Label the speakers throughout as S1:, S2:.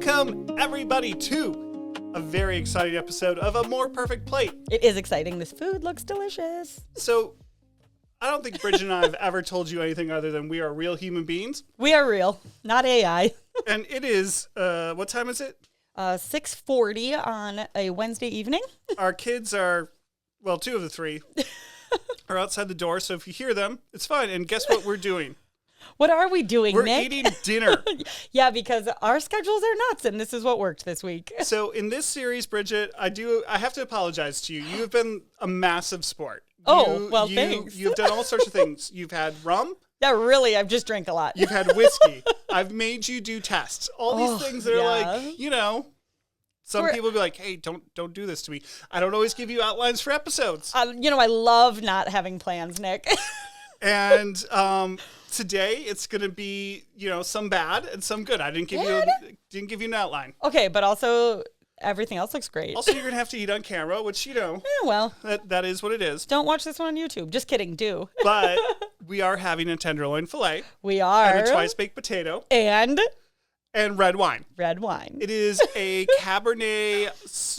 S1: Welcome, everybody, to a very exciting episode of A More Perfect Plate.
S2: It is exciting. This food looks delicious.
S1: So, I don't think Bridget and I have ever told you anything other than we are real human beings.
S2: We are real, not AI.
S1: And it is, what time is it?
S2: 6:40 on a Wednesday evening.
S1: Our kids are, well, two of the three are outside the door. So if you hear them, it's fine. And guess what we're doing?
S2: What are we doing,
S1: We're
S2: Nick?
S1: eating dinner.
S2: Yeah, because our schedules are nuts, and this is what worked this week.
S1: So in this series, Bridget, I have to apologize to you. You have been a massive sport.
S2: Thanks.
S1: You've done all sorts of things. You've had rum.
S2: Yeah, really, I've just drank a lot.
S1: You've had whiskey. I've made you do tests. All these things that are like, some people be like, hey, don't do this to me. I don't always give you outlines for episodes.
S2: I love not having plans, Nick.
S1: And today it's going to be, some bad and some good. I didn't give you an outline.
S2: Okay, but also everything else looks great.
S1: Also, you're going to have to eat on camera, which,
S2: well,
S1: that is what it is.
S2: Don't watch this one on YouTube. Just kidding, do.
S1: But we are having a tenderloin filet.
S2: We are.
S1: And a twice baked potato.
S2: And
S1: red wine.
S2: Red wine.
S1: It is a Cabernet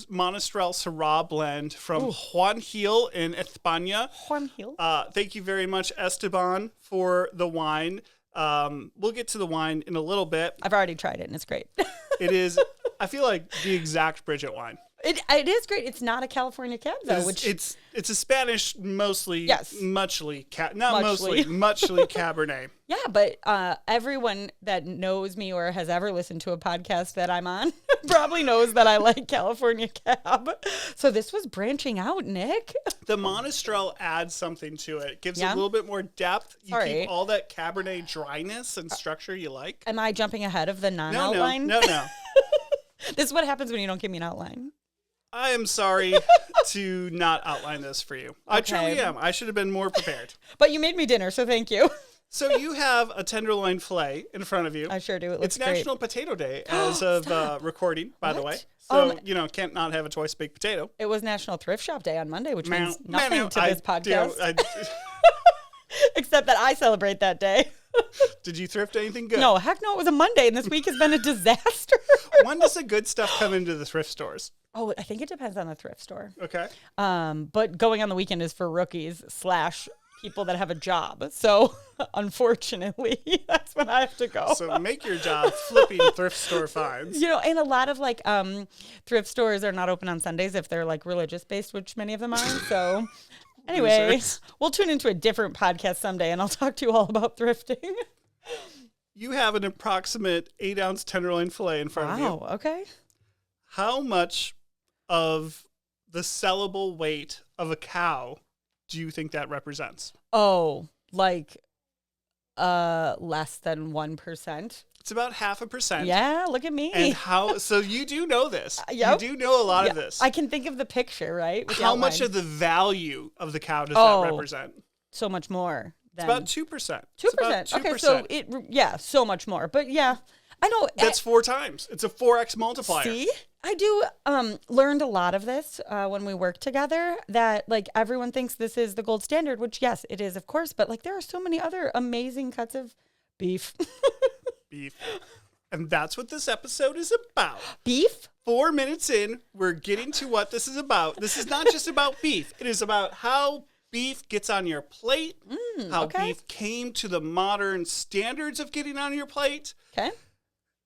S1: Monastrell Syrah blend from Juan Gil in España.
S2: Juan Gil.
S1: Thank you very much, Esteban, for the wine. We'll get to the wine in a little bit.
S2: I've already tried it, and it's great.
S1: It is, I feel like, the exact Bridget wine.
S2: It is great. It's not a California cab, though.
S1: It's a Spanish, mostly, muchly Cabernet.
S2: Yeah, but everyone that knows me or has ever listened to a podcast that I'm on probably knows that I like California cab. So this was branching out, Nick.
S1: The Monastrell adds something to it. Gives it a little bit more depth. You keep all that Cabernet dryness and structure you like.
S2: Am I jumping ahead of the non-outline?
S1: No.
S2: This is what happens when you don't give me an outline.
S1: I am sorry to not outline this for you. I truly am. I should have been more prepared.
S2: But you made me dinner, so thank you.
S1: So you have a tenderloin filet in front of you.
S2: I sure do. It looks
S1: It's National Potato Day as of recording, by the way. So, can't not have a twice baked potato.
S2: It was National Thrift Shop Day on Monday, which means nothing to this podcast. Except that I celebrate that day.
S1: Did you thrift anything good?
S2: No, heck no. It was a Monday, and this week has been a disaster.
S1: When does the good stuff come into the thrift stores?
S2: Oh, I think it depends on the thrift store.
S1: Okay.
S2: But going on the weekend is for rookies / people that have a job. So, unfortunately, that's when I have to go.
S1: So make your job flipping thrift store finds.
S2: And a lot of thrift stores are not open on Sundays if they're religious based, which many of them are. So anyway, we'll tune into a different podcast someday and I'll talk to you all about thrifting.
S1: You have an approximate 8-ounce tenderloin filet in front of you.
S2: Wow, okay.
S1: How much of the sellable weight of a cow do you think that represents?
S2: Oh, less than 1%.
S1: It's about 0.5%.
S2: Yeah, look at me.
S1: And so you do know this.
S2: Yep.
S1: You do know a lot of this.
S2: I can think of the picture, right?
S1: How much of the value of the cow does that represent?
S2: So much more.
S1: It's about 2%.
S2: 2%. Okay, so so much more. But yeah, I know.
S1: That's 4 times. It's a 4x multiplier.
S2: See? I do learned a lot of this when we work together, that everyone thinks this is the gold standard, which yes, it is, of course. But there are so many other amazing cuts of beef.
S1: Beef. And that's what this episode is about.
S2: Beef?
S1: 4 minutes in, we're getting to what this is about. This is not just about beef. It is about how beef gets on your plate, how beef came to the modern standards of getting on your plate.
S2: Okay.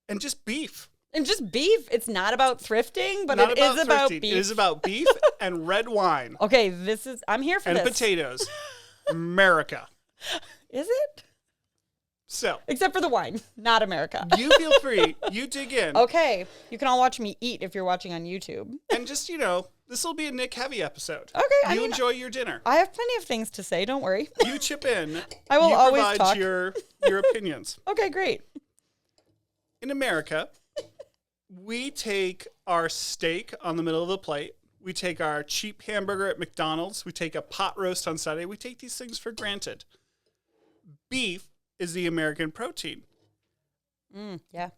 S1: And just beef.
S2: And just beef. It's not about thrifting, but
S1: it
S2: is about beef.
S1: It is about beef and red wine.
S2: Okay, I'm here for this.
S1: And potatoes. America.
S2: Is it?
S1: So.
S2: Except for the wine, not America.
S1: You feel free. You dig in.
S2: Okay. You can all watch me eat if you're watching on YouTube.
S1: And just, this will be a Nick heavy episode.
S2: Okay.
S1: You enjoy your dinner.
S2: I have plenty of things to say. Don't worry.
S1: You chip in.
S2: I will always
S1: provide
S2: talk.
S1: your opinions.
S2: Okay, great.
S1: In America, we take our steak on the middle of the plate. We take our cheap hamburger at McDonald's. We take a pot roast on Sunday. We take these things for granted. Beef is the American protein.
S2: Yeah.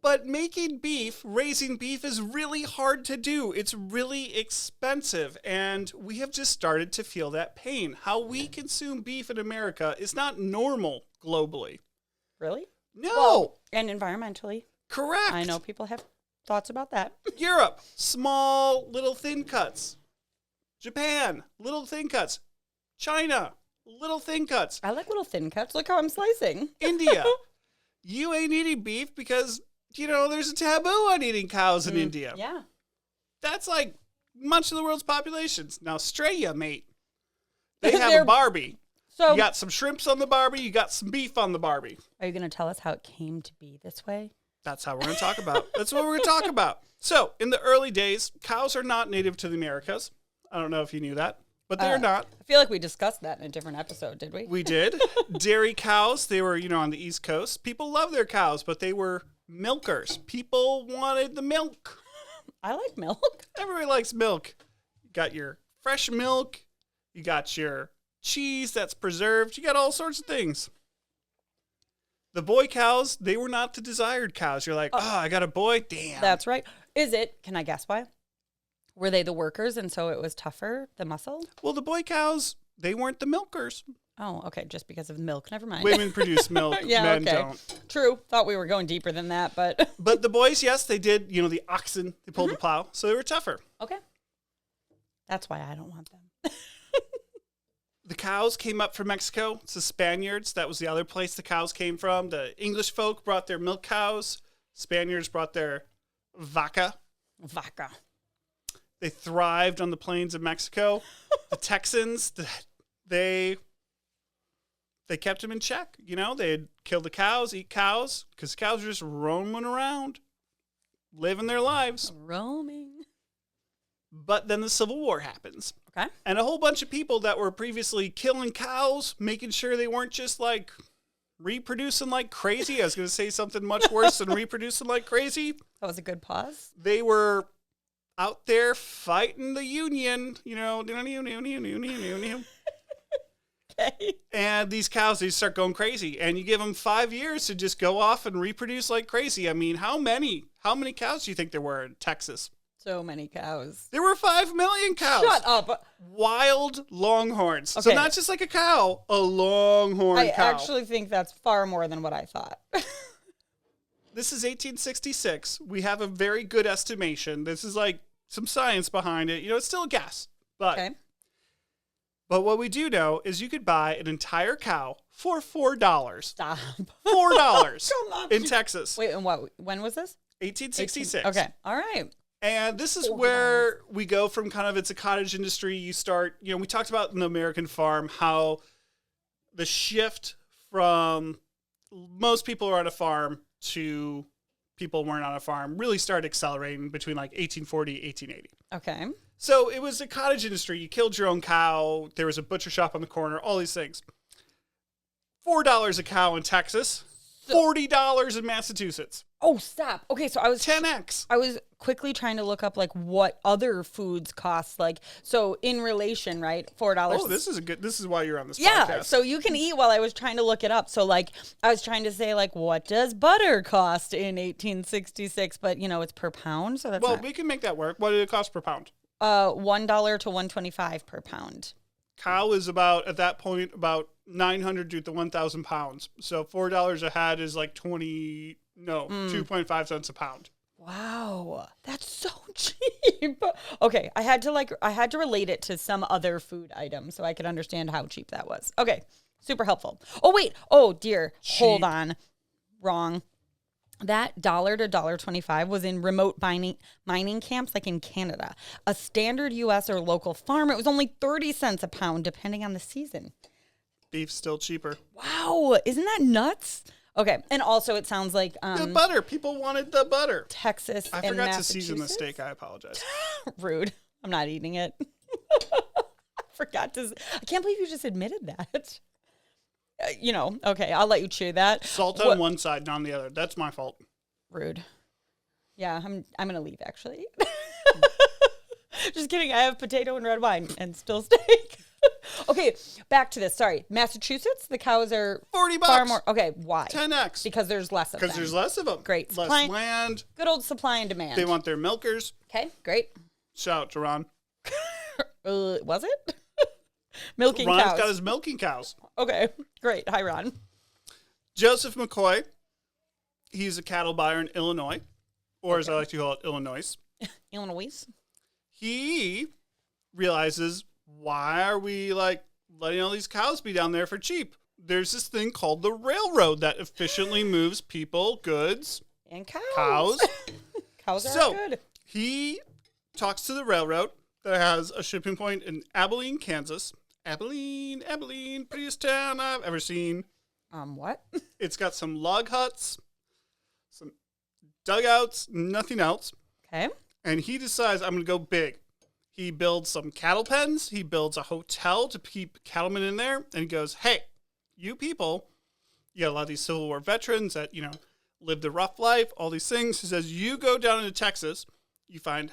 S1: But raising beef is really hard to do. It's really expensive. And we have just started to feel that pain. How we consume beef in America is not normal globally.
S2: Really?
S1: No.
S2: Well, and environmentally.
S1: Correct.
S2: I know people have thoughts about that?
S1: Europe, small, little thin cuts. Japan, little thin cuts. China, little thin cuts.
S2: I like little thin cuts. Look how I'm slicing.
S1: India, you ain't eating beef because, there's a taboo on eating cows in India.
S2: Yeah.
S1: That's like much of the world's populations. Now, Australia, mate, they have
S2: They're-
S1: a Barbie.
S2: So,
S1: You got some shrimps on the Barbie. You got some beef on the Barbie.
S2: are you going to tell us how it came to be this way?
S1: That's how we're going to talk about. That's what we're going to talk about. So, in the early days, cows are not native to the Americas. I don't know if you knew that, but they're not.
S2: I feel like we discussed that in a different episode, did we?
S1: We did. Dairy cows, they were, on the East Coast. People love their cows, but they were milkers. People wanted the milk.
S2: I like milk.
S1: Everybody likes milk. You got your fresh milk. You got your cheese that's preserved. You got all sorts of things. The boy cows, they were not the desired cows. You're like, I got a boy? Damn.
S2: That's right. Can I guess why? Were they the workers and so it was tougher, the muscle?
S1: Well, the boy cows, they weren't the milkers.
S2: Oh, okay. Just because of milk. Never mind.
S1: Women produce milk,
S2: Yeah,
S1: men
S2: okay.
S1: don't.
S2: True. Thought we were going deeper than that, but
S1: But the boys, yes, they did, the oxen, they pulled the plow, so they were tougher.
S2: okay. That's why I don't want them.
S1: The cows came up from Mexico. It's the Spaniards. That was the other place the cows came from. The English folk brought their milk cows. Spaniards brought their vaca.
S2: Vaca.
S1: They thrived on the plains of Mexico. The Texans, they kept them in check. They'd kill the cows, eat cows, because cows are just roaming around, living their lives.
S2: Roaming.
S1: But then the Civil War happens.
S2: Okay.
S1: And a whole bunch of people that were previously killing cows, making sure they weren't just like reproducing like crazy. I was going to say something much worse than reproducing like crazy.
S2: That was a good pause.
S1: They were out there fighting the Union,
S2: Okay.
S1: And these cows, they start going crazy. And you give them 5 years to just go off and reproduce like crazy. I mean, how many cows do you think there were in Texas?
S2: So many cows.
S1: There were 5 million cows.
S2: Shut up.
S1: Wild longhorns. So
S2: Okay.
S1: not just like a cow, a longhorn
S2: I
S1: cow.
S2: actually think that's far more than what I thought.
S1: This is 1866. We have a very good estimation. This is like some science behind it. It's still a guess. But
S2: Okay.
S1: But what we do know is you could buy an entire cow for $4.
S2: Stop.
S1: $4
S2: Come on.
S1: in Texas.
S2: Wait, and when was this?
S1: 1866.
S2: Okay. All right.
S1: And this is
S2: $4.
S1: where we go from kind of it's a cottage industry. You start, we talked about in the American farm how the shift from most people are on a farm to people weren't on a farm really started accelerating between like 1840, 1880.
S2: Okay.
S1: So it was a cottage industry. You killed your own cow. There was a butcher shop on the corner, all these things. $4 a cow in Texas, $40 in Massachusetts.
S2: Oh, stop. Okay, so I was
S1: 10x.
S2: I was quickly trying to look up like what other foods cost so in relation, right? $4.
S1: Oh, this is why you're on this
S2: yeah,
S1: podcast.
S2: so you can eat while I was trying to look it up. So I was trying to say what does butter cost in 1866, but it's per pound, so that's
S1: we can make that work. What did it cost per pound?
S2: $1 to $1.25 per pound.
S1: Cow is about, at that point, about 900 to 1,000 pounds. So $4 a head is like 2.5 cents a pound.
S2: Wow, that's so cheap. Okay, I had to relate it to some other food item so I could understand how cheap that was. Okay, super helpful. Oh wait, oh dear, hold
S1: Cheap.
S2: on, wrong. That $1 to $1.25 was in remote mining camps like in Canada. A standard U.S. or local farm, it was only 30 cents a pound depending on the season.
S1: Beef's still cheaper.
S2: Wow, isn't that nuts? Okay, and also it sounds like
S1: The butter. People wanted the butter.
S2: Texas
S1: I
S2: and
S1: forgot to season the
S2: Massachusetts?
S1: steak. I apologize.
S2: Rude. I'm not eating it. I forgot to. I can't believe you just admitted that. Okay, I'll let you chew that.
S1: Salt on one side, not on the other. That's my fault.
S2: Rude. Yeah, I'm gonna leave actually. Just kidding. I have potato and red wine and still steak. Okay, back to this. Sorry, Massachusetts. The cows are
S1: $40.
S2: far more. Okay, why?
S1: 10x.
S2: Because there's less of them.
S1: Because there's less of them.
S2: Great.
S1: Less
S2: Supply-
S1: land.
S2: Good old supply and demand.
S1: They want their milkers.
S2: Okay, great.
S1: Shout out to Ron.
S2: Was it? Milking
S1: Ron's
S2: cows.
S1: got his milking cows.
S2: Okay, great. Hi, Ron.
S1: Joseph McCoy. He's a cattle buyer in Illinois. or as I like to call it, Illinois.
S2: Illinois.
S1: He realizes, why are we like letting all these cows be down there for cheap? There's this thing called the railroad that efficiently moves people, goods,
S2: And cows.
S1: cows.
S2: Cows are
S1: So
S2: good.
S1: he talks to the railroad that has a shipping point in Abilene, Kansas. Abilene, prettiest town I've ever seen.
S2: What?
S1: It's got some log huts, some dugouts, nothing else.
S2: Okay.
S1: And he decides, I'm going to go big. He builds some cattle pens. He builds a hotel to keep cattlemen in there. And he goes, hey, you people, you got a lot of these Civil War veterans that, lived a rough life, all these things. He says, you go down into Texas, you find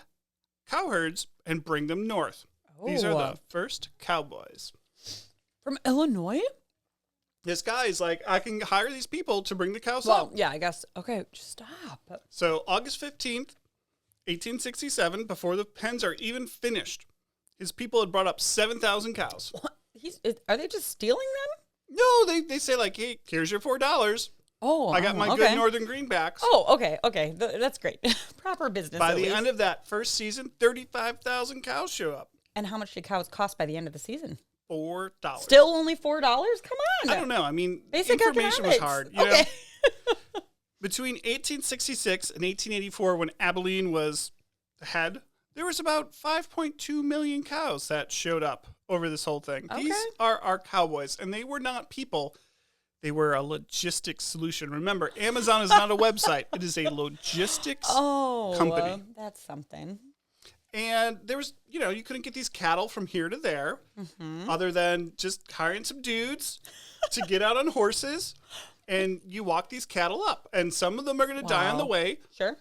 S1: cow herds and bring them north. These are the first cowboys.
S2: From Illinois?
S1: This guy is like, I can hire these people to bring the cows
S2: Well,
S1: up.
S2: yeah, I guess. Okay, just stop.
S1: So August 15th, 1867, before the pens are even finished, his people had brought up 7,000 cows.
S2: What? Are they just stealing them?
S1: No, they say like, hey, here's your $4.
S2: Oh,
S1: I got my good northern greenbacks.
S2: Oh, okay. That's great. Proper business.
S1: By the end of that first season, 35,000 cows show up.
S2: And how much did cows cost by the end of the season?
S1: $4.
S2: Still only $4? Come on.
S1: I don't know. I mean,
S2: Basic
S1: information was
S2: economics.
S1: hard.
S2: Okay.
S1: Between 1866 and 1884, when Abilene was the head, there was about 5.2 million cows that showed up over this whole thing.
S2: Okay.
S1: These are our cowboys, and they were not people. They were a logistics solution. Remember, Amazon is not a website. It is a logistics company.
S2: That's something.
S1: And there was, you couldn't get these cattle from here to there other than just hiring some dudes to get out on horses, and you walk these cattle up. And some of them are going to die on the way.
S2: Sure.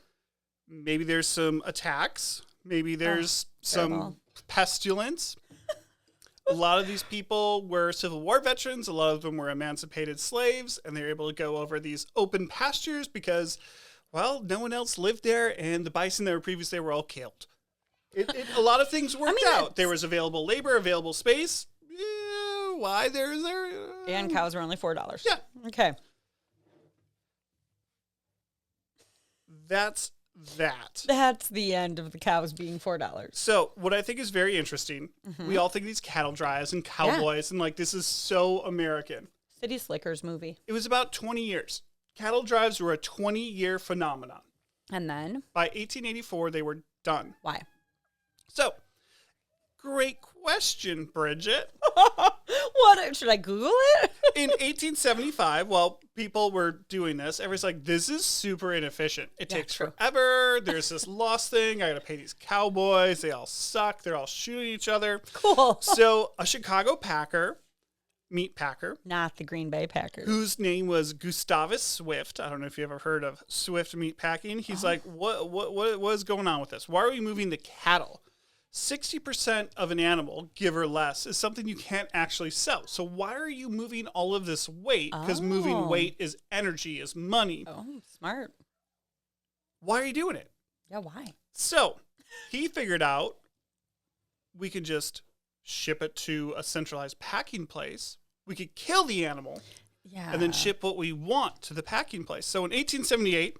S1: Maybe there's some attacks. Maybe there's some pestilence. A lot of these people were Civil War veterans. A lot of them were emancipated slaves, and they were able to go over these open pastures because, well, no one else lived there, and the bison that were previous there were all killed. A lot of things worked out. There was available labor, available space. Why there's there?
S2: And cows were only $4.
S1: Yeah.
S2: Okay.
S1: That's that.
S2: That's the end of the cows being $4.
S1: So what I think is very interesting, we all think these cattle drives and cowboys, and like this is so American.
S2: City Slickers movie.
S1: It was about 20 years. Cattle drives were a 20-year phenomenon.
S2: And then?
S1: By 1884, they were done.
S2: Why?
S1: So, great question, Bridget.
S2: What? Should I Google it?
S1: In 1875, while people were doing this, everyone's like, this is super inefficient. It takes forever. There's this loss thing. I got to pay these cowboys. They all suck. They're all shooting each other.
S2: Cool.
S1: So, a Chicago meat packer.
S2: Not the Green Bay Packers.
S1: Whose name was Gustavus Swift. I don't know if you ever heard of Swift meat packing. He's like, what is going on with this? Why are we moving the cattle? 60% of an animal, give or less, is something you can't actually sell. So why are you moving all of this weight? Because moving weight is energy, is money.
S2: Oh, smart.
S1: Why are you doing it?
S2: Yeah, why?
S1: So he figured out we could just ship it to a centralized packing place. We could kill the animal and then ship what we want to the packing place. So in 1878,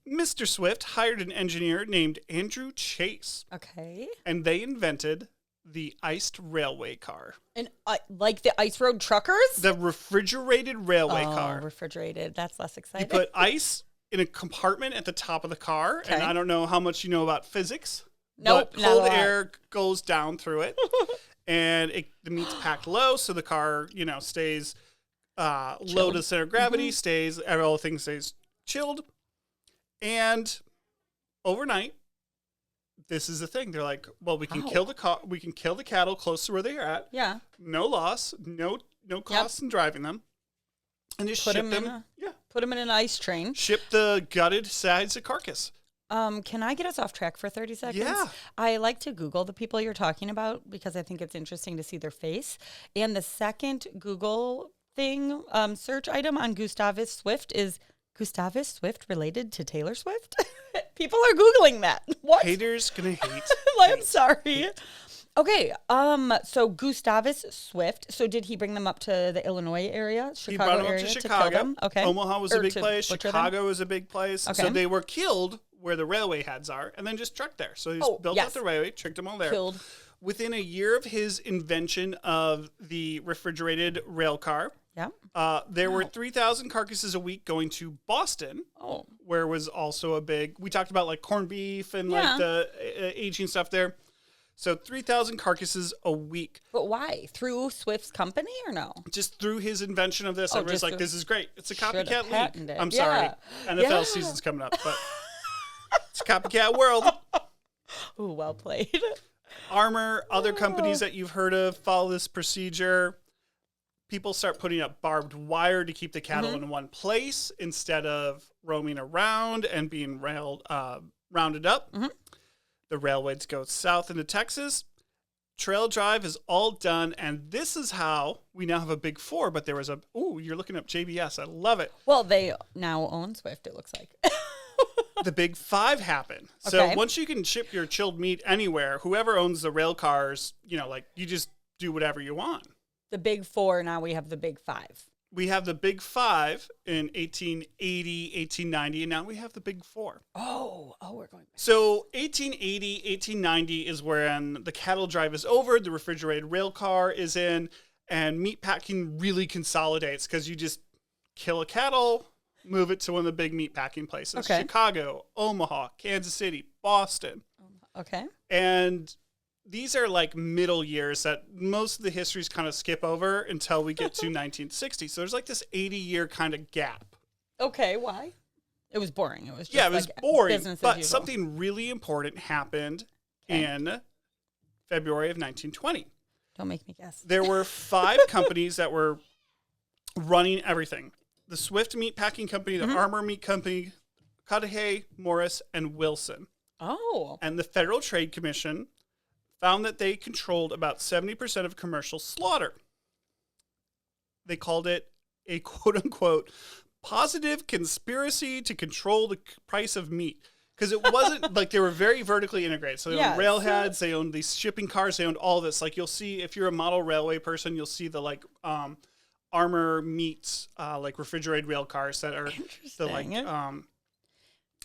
S1: Mr. Swift hired an engineer named Andrew Chase.
S2: Okay.
S1: And they invented the iced railway car.
S2: And like the ice road truckers?
S1: The refrigerated railway car.
S2: Refrigerated. That's less exciting.
S1: You put ice in a compartment at the top of the car. Okay. And I don't know how much you know about physics.
S2: Nope.
S1: But cold air goes down through it. And the meat's packed low, so the car, stays low to the center of gravity, all things stays chilled. And overnight, this is the thing. They're like, well, we can kill the cattle close to where they're at. Yeah. No loss, no cost in driving them. And just ship them.
S2: Put them in an ice train.
S1: Ship the gutted sides of carcass.
S2: Can I get us off track for 30 seconds?
S1: Yeah.
S2: I like to Google the people you're talking about because I think it's interesting to see their face. And the second Google thing, search item on Gustavus Swift is Gustavus Swift related to Taylor Swift? People are Googling that. What?
S1: Haters gonna hate.
S2: I'm sorry. Okay, so Gustavus Swift. So did he bring them up to the Illinois area, Chicago
S1: he brought them
S2: area
S1: up to
S2: kill
S1: Chicago.
S2: them? Okay.
S1: Omaha was a big place. Chicago was a big place. Okay. So they were killed where the railway heads are and then just trucked there. So he's built
S2: yes.
S1: out the railway, tricked them all there.
S2: Killed.
S1: Within a year of his invention of the refrigerated rail car, there were 3,000 carcasses a week going to Boston, where was also a big, we talked about like corned beef and like the aging stuff there. So 3,000 carcasses a week.
S2: But why? Through Swift's company or no?
S1: Just through his invention of this. Everybody's like, this is great. It's a copycat league. I'm sorry.
S2: Yeah.
S1: NFL season's coming up, but it's a copycat world.
S2: Ooh, well played.
S1: Armor, other companies that you've heard of follow this procedure. People start putting up barbed wire to keep the cattle in one place instead of roaming around and being rounded up. The railways go south into Texas. Trail drive is all done, and this is how we now have a big four, but there was you're looking up JBS. I love it.
S2: Well, they now own Swift, it looks like.
S1: The big five happened. So once you can ship your chilled meat anywhere, whoever owns the rail cars, you just do whatever you want.
S2: The big four, now we have the big five.
S1: We have the big five in 1880, 1890, and now we have the big four.
S2: Oh, we're going back.
S1: So 1880, 1890 is when the cattle drive is over, the refrigerated rail car is in, and meat packing really consolidates because you just kill a cattle, move it to one of the big meat packing places.
S2: Okay.
S1: Chicago, Omaha, Kansas City, Boston.
S2: Okay.
S1: And these are like middle years that most of the histories kind of skip over until we get to 1960. So there's like this 80-year kind of gap.
S2: Okay, why? It was boring. It was just
S1: it was boring.
S2: Business
S1: But
S2: as usual.
S1: something really important happened in February of 1920.
S2: Don't make me guess.
S1: There were 5 companies that were running everything. The Swift Meat Packing Company, the Armor Meat Company, Cudahy, Morris, and Wilson.
S2: Oh.
S1: And the Federal Trade Commission found that they controlled about 70% of commercial slaughter. They called it a quote-unquote positive conspiracy to control the price of meat. Because it wasn't like they were very vertically integrated. So they owned railheads, they owned these shipping cars, they owned all this. Like you'll see, if you're a model railway person, you'll see the like Armor meets like refrigerated rail cars that are the like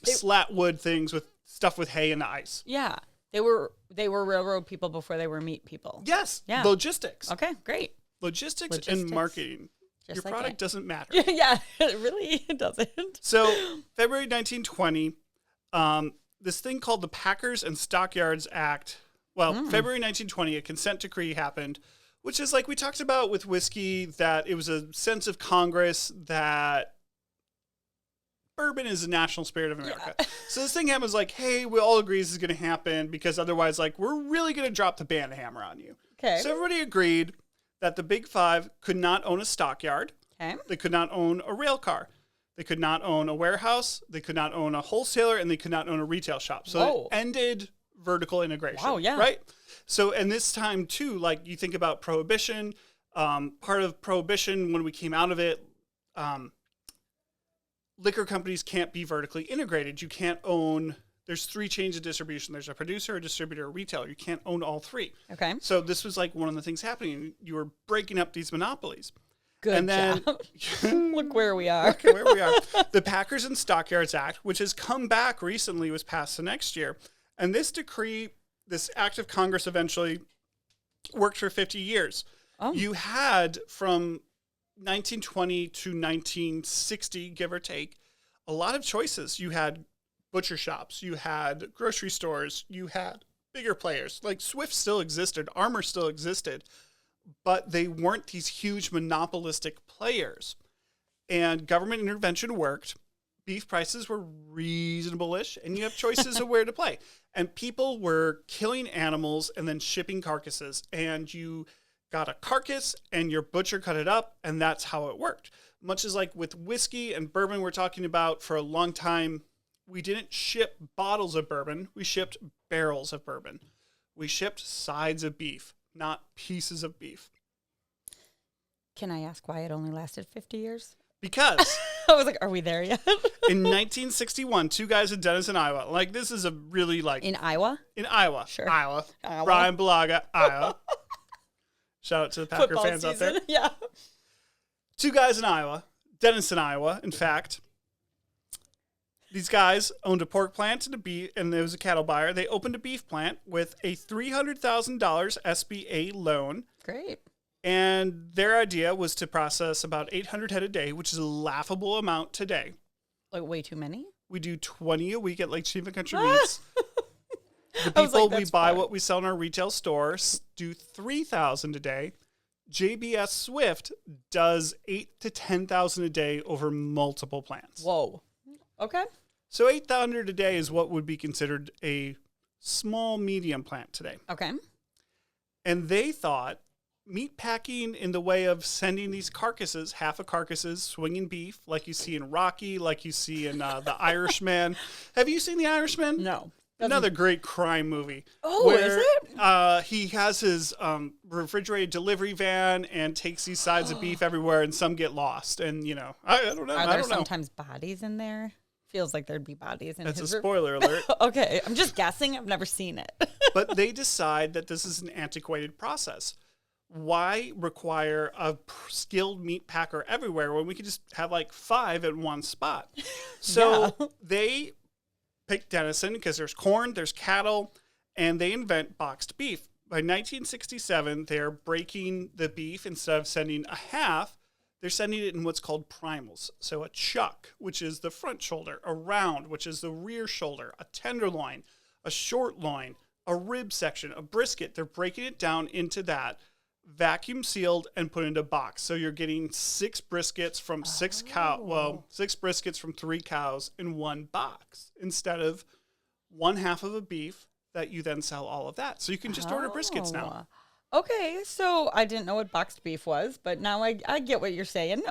S1: slat wood things with stuff with hay and ice.
S2: Yeah. They were railroad people before they were meat people.
S1: Yes.
S2: Yeah.
S1: Logistics.
S2: Okay, great.
S1: Logistics and marketing.
S2: Just
S1: Your
S2: like
S1: product
S2: it.
S1: doesn't matter.
S2: Yeah, it really doesn't.
S1: So February 1920, this thing called the Packers and Stockyards Act. Well, February 1920, a consent decree happened, which is like we talked about with whiskey, that it was a sense of Congress that bourbon is the national spirit of America. Yeah. So this thing happens like, hey, we all agree this is going to happen because otherwise, like, we're really going to drop the band hammer on you.
S2: Okay.
S1: So everybody agreed that the big five could not own a stockyard.
S2: Okay.
S1: They could not own a rail car. They could not own a warehouse. They could not own a wholesaler, and they could not own a retail shop. So it ended vertical integration.
S2: Wow, yeah.
S1: Right? So, and this time, too, like you think about Prohibition, part of Prohibition, when we came out of it, liquor companies can't be vertically integrated. You can't own, there's 3 chains of distribution. There's a producer, a distributor, a retailer. You can't own all 3.
S2: Okay.
S1: So this was like one of the things happening. You were breaking up these monopolies.
S2: Good
S1: and then,
S2: job. Look where we are.
S1: Look where we are. The Packers and Stockyards Act, which has come back recently, was passed the next year. And this decree, this act of Congress eventually worked for 50 years.
S2: Oh.
S1: You had from 1920 to 1960, give or take, a lot of choices. You had butcher shops, you had grocery stores, you had bigger players. Like Swift still existed, Armor still existed, but they weren't these huge monopolistic players. And government intervention worked. Beef prices were reasonable-ish, and you have choices of where to play. And people were killing animals and then shipping carcasses, and you got a carcass and your butcher cut it up, and that's how it worked. Much as like with whiskey and bourbon, we're talking about for a long time, we didn't ship bottles of bourbon. We shipped barrels of bourbon. We shipped sides of beef, not pieces of beef.
S2: Can I ask why it only lasted 50 years?
S1: Because
S2: I was like, are we there yet?
S1: in 1961, 2 guys in Denison, Iowa. Like, this is a really like...
S2: In Iowa?
S1: In Iowa.
S2: Sure.
S1: Iowa.
S2: Iowa.
S1: Brian Balaga, Iowa. Shout out to the Packer
S2: Football
S1: fans out there.
S2: season. Yeah.
S1: 2 guys in Iowa, Denison, Iowa, in fact, These guys owned a pork plant and a beef, and there was a cattle buyer. They opened a beef plant with a $300,000 SBA loan.
S2: Great.
S1: And their idea was to process about 800 head a day, which is a laughable amount today.
S2: Like way too many?
S1: We do 20 a week at Lake Geneva Country Meats. The
S2: I was
S1: people
S2: like,
S1: we
S2: that's
S1: buy
S2: fun.
S1: what we sell in our retail stores do 3,000 a day. JBS Swift does 8 to 10,000 a day over multiple plants.
S2: Whoa. Okay.
S1: So 8,000 a day is what would be considered a small medium plant today.
S2: Okay.
S1: And they thought meat packing in the way of sending these carcasses, half of carcasses, swinging beef, like you see in Rocky, like you see in The Irishman. Have you seen The Irishman?
S2: No.
S1: Another great crime movie.
S2: Oh, is it?
S1: He has his refrigerated delivery van and takes these sides of beef everywhere, and some get lost. And, you know, I don't know.
S2: Are
S1: I
S2: there
S1: don't know.
S2: sometimes bodies in there? Feels like there'd be bodies in
S1: That's a
S2: his
S1: spoiler alert.
S2: Okay. I'm just guessing. I've never seen it.
S1: But they decide that this is an antiquated process. Why require a skilled meat packer everywhere when we could just have like 5 at one spot? So they pick Denison because there's corn, there's cattle, and they invent boxed beef. By 1967, they're breaking the beef. Instead of sending a half, they're sending it in what's called primals. So a chuck, which is the front shoulder, a round, which is the rear shoulder, a tenderloin, a short loin, a rib section, a brisket. They're breaking it down into that, vacuum sealed, and put into a box. So you're getting 6 briskets from 6 briskets from 3 cows in one box instead of one half of a beef that you then sell all of that. So you can just order briskets now.
S2: Okay, so I didn't know what boxed beef was, but now I get what you're saying.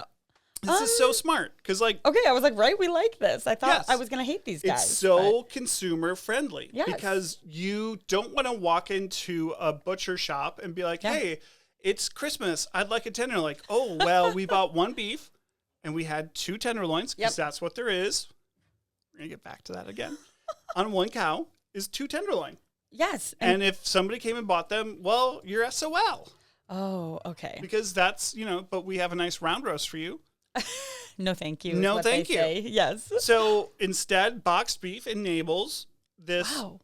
S1: This is so smart because, like,
S2: okay, I was like, right, we like this. I thought
S1: Yes.
S2: I was going to hate these guys.
S1: it's so consumer friendly
S2: Yes.
S1: because you don't want to walk into a butcher shop and be like,
S2: Yeah.
S1: hey, it's Christmas. I'd like a tender. Like, oh, well, we bought 1 beef and we had 2 tenderloins because that's what there is. We're going to get back to that again. On 1 cow is 2 tenderloin.
S2: Yes.
S1: And if somebody came and bought them, well, you're SOL.
S2: Oh, okay.
S1: Because that's, but we have a nice round roast for you.
S2: No, thank you. is
S1: No,
S2: what
S1: thank
S2: they
S1: you.
S2: say. Yes.
S1: So instead, boxed beef enables this
S2: Wow.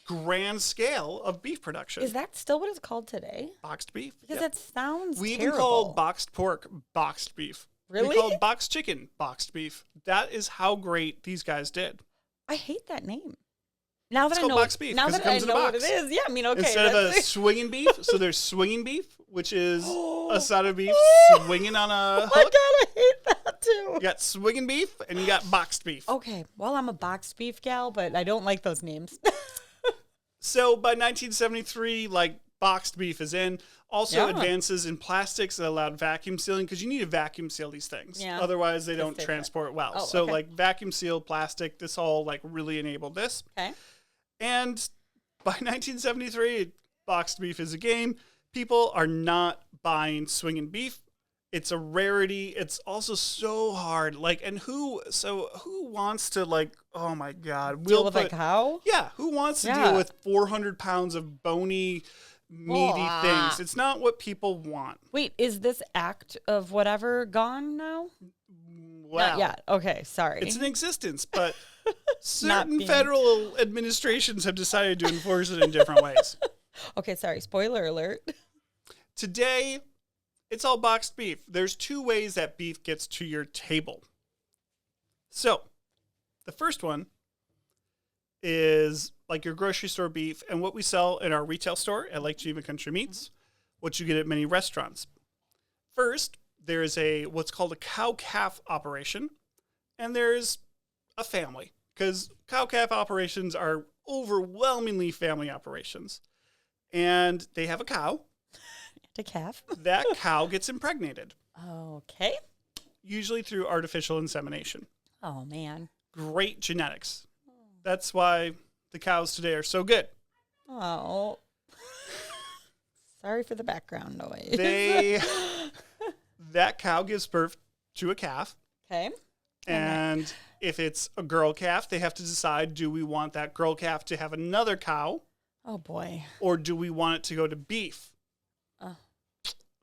S1: grand scale of beef production.
S2: Is that still what it's called today?
S1: Boxed beef?
S2: Because
S1: Yep.
S2: that sounds
S1: We even
S2: terrible.
S1: called boxed pork boxed beef.
S2: Really?
S1: We called boxed chicken boxed beef. That is how great these guys did.
S2: I hate that name. Now that
S1: It's
S2: I
S1: called
S2: know,
S1: boxed beef,
S2: now
S1: 'cause it
S2: that I
S1: comes in a
S2: know what it
S1: box.
S2: is, yeah. I mean, okay.
S1: Instead of a
S2: that's-
S1: swinging beef, so there's swinging beef, which is a side of beef swinging on a
S2: Oh my
S1: hook.
S2: god, I hate that too.
S1: You got swinging beef and you got boxed beef.
S2: Okay, well, I'm a boxed beef gal, but I don't like those names.
S1: So by 1973, like, boxed beef is in. Also,
S2: Yeah.
S1: advances in plastics that allowed vacuum sealing because you need to vacuum seal these things.
S2: Yeah.
S1: Otherwise, they
S2: Just
S1: don't
S2: different.
S1: transport well.
S2: Oh,
S1: so,
S2: okay.
S1: like, vacuum sealed plastic, this all, like, really enabled this.
S2: Okay.
S1: And by 1973, boxed beef is a game. People are not buying swinging beef. It's a rarity. It's also so hard. Like, and who wants to, like, oh my God.
S2: Deal with a cow?
S1: Yeah, who wants to
S2: Yeah.
S1: deal with 400 pounds of bony, meaty
S2: Ugh.
S1: things? It's not what people want.
S2: Wait, is this act of whatever gone now?
S1: Wow.
S2: Not yet. Okay, sorry.
S1: It's in existence, but certain
S2: being-
S1: federal administrations have decided to enforce it in different ways.
S2: Okay, sorry. Spoiler alert.
S1: Today, it's all boxed beef. There's 2 ways that beef gets to your table. So, the first one is like your grocery store beef and what we sell in our retail store at Lake Geneva Country Meats, what you get at many restaurants. First, there is what's called a cow-calf operation, and there's a family, because cow-calf operations are overwhelmingly family operations. And they have a cow.
S2: To calf.
S1: That cow gets impregnated,
S2: Okay.
S1: usually through artificial insemination.
S2: Oh, man.
S1: Great genetics. That's why the cows today are so good.
S2: Oh. Sorry for the background noise.
S1: That cow gives birth to a calf.
S2: Okay.
S1: And if it's a girl calf, they have to decide, do we want that girl calf to have another cow,
S2: Oh, boy.
S1: or do we want it to go to beef?
S2: Oh.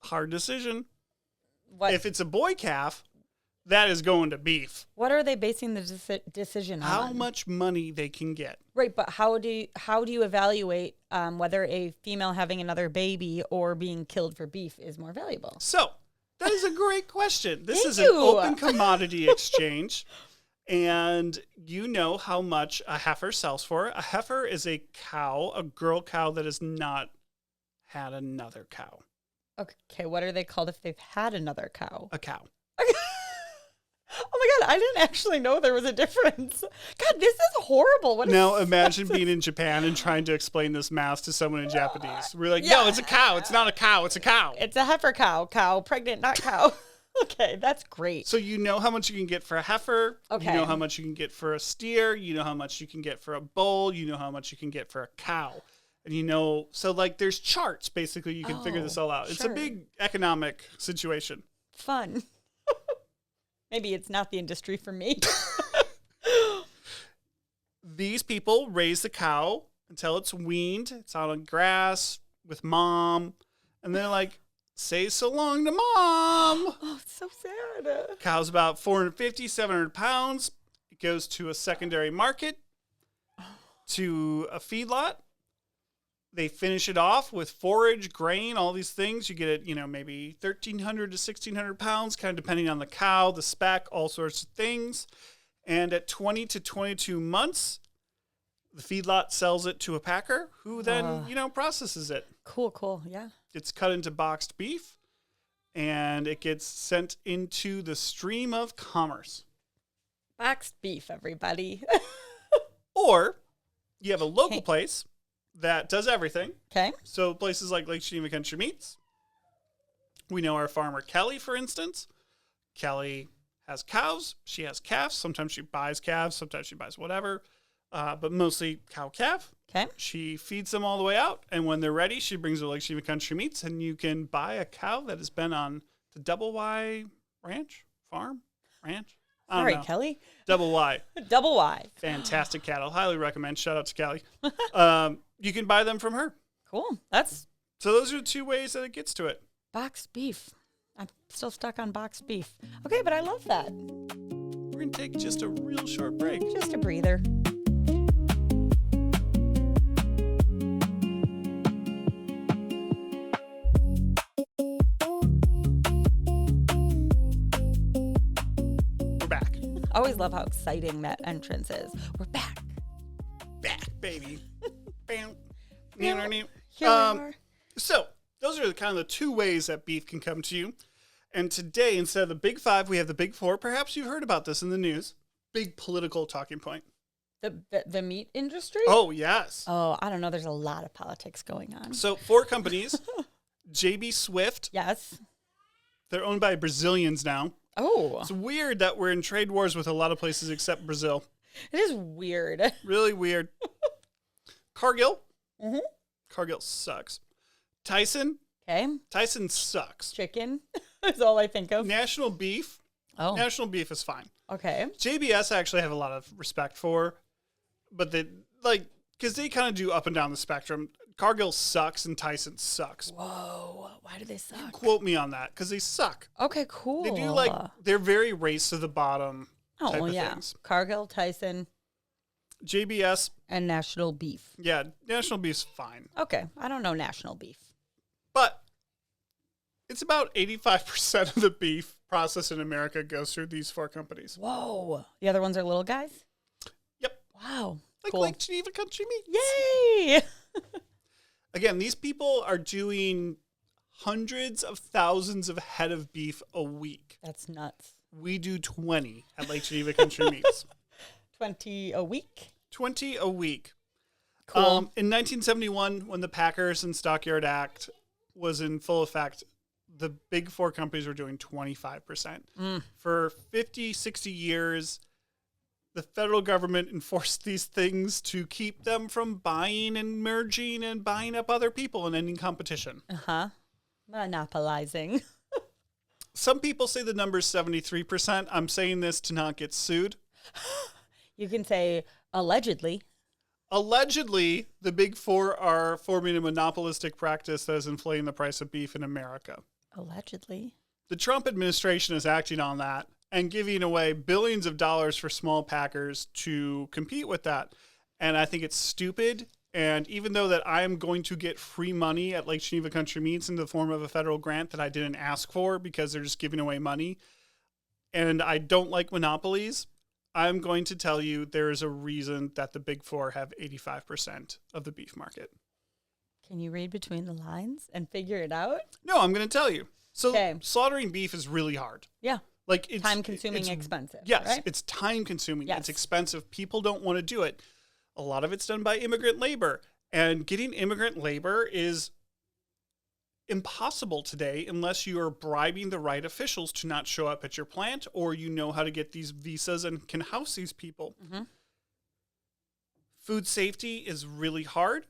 S1: Hard decision.
S2: What?
S1: If it's a boy calf, that is going to beef.
S2: What are they basing the decision on?
S1: How much money they can get.
S2: Right, but how do you evaluate whether a female having another baby or being killed for beef is more valuable?
S1: So, that is a great question. This
S2: Thank
S1: is
S2: you.
S1: an open commodity exchange. And you know how much a heifer sells for. A heifer is a cow, a girl cow that has not had another cow.
S2: Okay, what are they called if they've had another cow?
S1: A cow.
S2: Oh my God, I didn't actually know there was a difference. God, this is horrible. What
S1: Now
S2: is
S1: imagine being in Japan and trying to explain this math to someone in Japanese. We're like,
S2: Yeah.
S1: no, it's a cow. It's not a cow. It's a cow.
S2: It's a heifer cow. Cow, pregnant, not cow. Okay, that's great.
S1: So you know how much you can get for a heifer.
S2: Okay.
S1: You know how much you can get for a steer. You know how much you can get for a bull. You know how much you can get for a cow. And you know, so like there's charts, basically. You can figure this all out. It's a
S2: sure.
S1: big economic situation.
S2: Fun. Maybe it's not the industry for me.
S1: These people raise the cow until it's weaned. It's out on grass with mom. And they're like, say so long to mom.
S2: Oh, it's so sad.
S1: Cow's about 450, 700 pounds. It goes to a secondary market, to a feedlot. They finish it off with forage, grain, all these things. You get it, maybe 1,300 to 1,600 pounds, kind of depending on the cow, the spec, all sorts of things. And at 20 to 22 months, the feedlot sells it to a packer who then, processes it.
S2: Cool. Yeah.
S1: It's cut into boxed beef, and it gets sent into the stream of commerce.
S2: Boxed beef, everybody.
S1: Or you have a local
S2: Okay.
S1: place that does everything.
S2: Okay.
S1: So places like Lake Geneva Country Meats. We know our farmer Kelly, for instance. Kelly has cows. She has calves. Sometimes she buys calves. Sometimes she buys whatever. But mostly cow-calf.
S2: Okay.
S1: She feeds them all the way out. And when they're ready, she brings them to Lake Geneva Country Meats. And you can buy a cow that has been on the Double Y ranch. I don't
S2: All right,
S1: know.
S2: Kelly.
S1: Double Y.
S2: Double Y.
S1: Fantastic cattle. Highly recommend. Shout out to Kelly. You can buy them from her.
S2: Cool. That's
S1: So those are the two ways that it gets to it.
S2: boxed beef. I'm still stuck on boxed beef. Okay, but I love that.
S1: We're going to take just a real short break.
S2: Just a breather.
S1: We're back.
S2: I always love how exciting that entrance is. We're back.
S1: Back, baby. Bam.
S2: Here we
S1: Um,
S2: are.
S1: So those are kind of the two ways that beef can come to you. And today, instead of the big five, we have the big four. Perhaps you've heard about this in the news. Big political talking point.
S2: The meat industry?
S1: Oh, yes.
S2: Oh, I don't know. There's a lot of politics going on.
S1: So 4 companies. JB Swift.
S2: Yes.
S1: They're owned by Brazilians now.
S2: Oh,
S1: It's weird that we're in trade wars with a lot of places except Brazil.
S2: it is weird.
S1: Really weird. Cargill.
S2: Mhm.
S1: Cargill sucks. Tyson.
S2: Okay.
S1: Tyson sucks.
S2: Chicken is all I think of.
S1: National Beef.
S2: Oh,
S1: National Beef is fine.
S2: okay.
S1: JBS I actually have a lot of respect for, but because they kind of do up and down the spectrum. Cargill sucks and Tyson sucks.
S2: Whoa. Why do they suck?
S1: Quote me on that, because they suck.
S2: Okay, cool.
S1: They do they're very race to the bottom type
S2: oh,
S1: of
S2: yeah.
S1: things.
S2: Cargill, Tyson,
S1: JBS,
S2: and National Beef.
S1: yeah, National Beef's fine.
S2: Okay. I don't know National Beef.
S1: But it's about 85% of the beef processed in America goes through these 4 companies.
S2: Whoa. The other ones are little guys?
S1: Yep.
S2: Wow.
S1: Like
S2: cool.
S1: Lake Geneva Country Meats.
S2: Yay.
S1: Again, these people are doing hundreds of thousands of head of beef a week.
S2: That's nuts.
S1: We do 20 at Lake Geneva Country Meats.
S2: 20 a week?
S1: 20 a week.
S2: Cool.
S1: In 1971, when the Packers and Stockyard Act was in full effect, the big 4 companies were doing 25%. For 50, 60 years, the federal government enforced these things to keep them from buying and merging and buying up other people and ending competition.
S2: Uh-huh. Monopolizing.
S1: Some people say the number is 73%. I'm saying this to not get sued.
S2: You can say allegedly.
S1: Allegedly, the big 4 are forming a monopolistic practice that is inflating the price of beef in America.
S2: Allegedly.
S1: The Trump administration is acting on that, and giving away billions of dollars for small packers to compete with that. And I think it's stupid. And even though that I am going to get free money at Lake Geneva Country Meats in the form of a federal grant that I didn't ask for because they're just giving away money, and I don't like monopolies, I'm going to tell you there is a reason that the Big Four have 85% of the beef market.
S2: Can you read between the lines and figure it out?
S1: No, I'm going to tell you. So
S2: Okay.
S1: slaughtering beef is really hard.
S2: Yeah.
S1: Like it's
S2: Time-consuming, expensive.
S1: Yes,
S2: right?
S1: it's time-consuming.
S2: Yes.
S1: It's expensive. People don't want to do it. A lot of it's done by immigrant labor, and getting immigrant labor is impossible today unless you are bribing the right officials to not show up at your plant, or you know how to get these visas and can house these people.
S2: Mm-hmm.
S1: Food safety is really hard.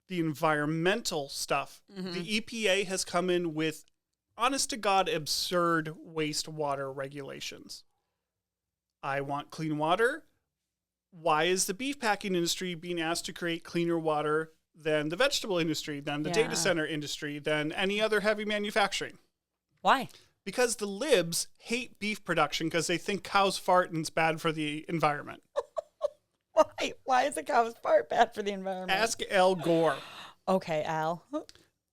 S1: The environmental stuff.
S2: Mm-hmm.
S1: The EPA has come in with, honest to God, absurd wastewater regulations. I want clean water. Why is the beef packing industry being asked to create cleaner water than the vegetable industry, than the data center industry, than any other heavy manufacturing?
S2: Why?
S1: Because the libs hate beef production because they think cows fart and it's bad for the environment.
S2: Why? Why is a cow's fart bad for the environment?
S1: Ask Al Gore.
S2: Okay, Al.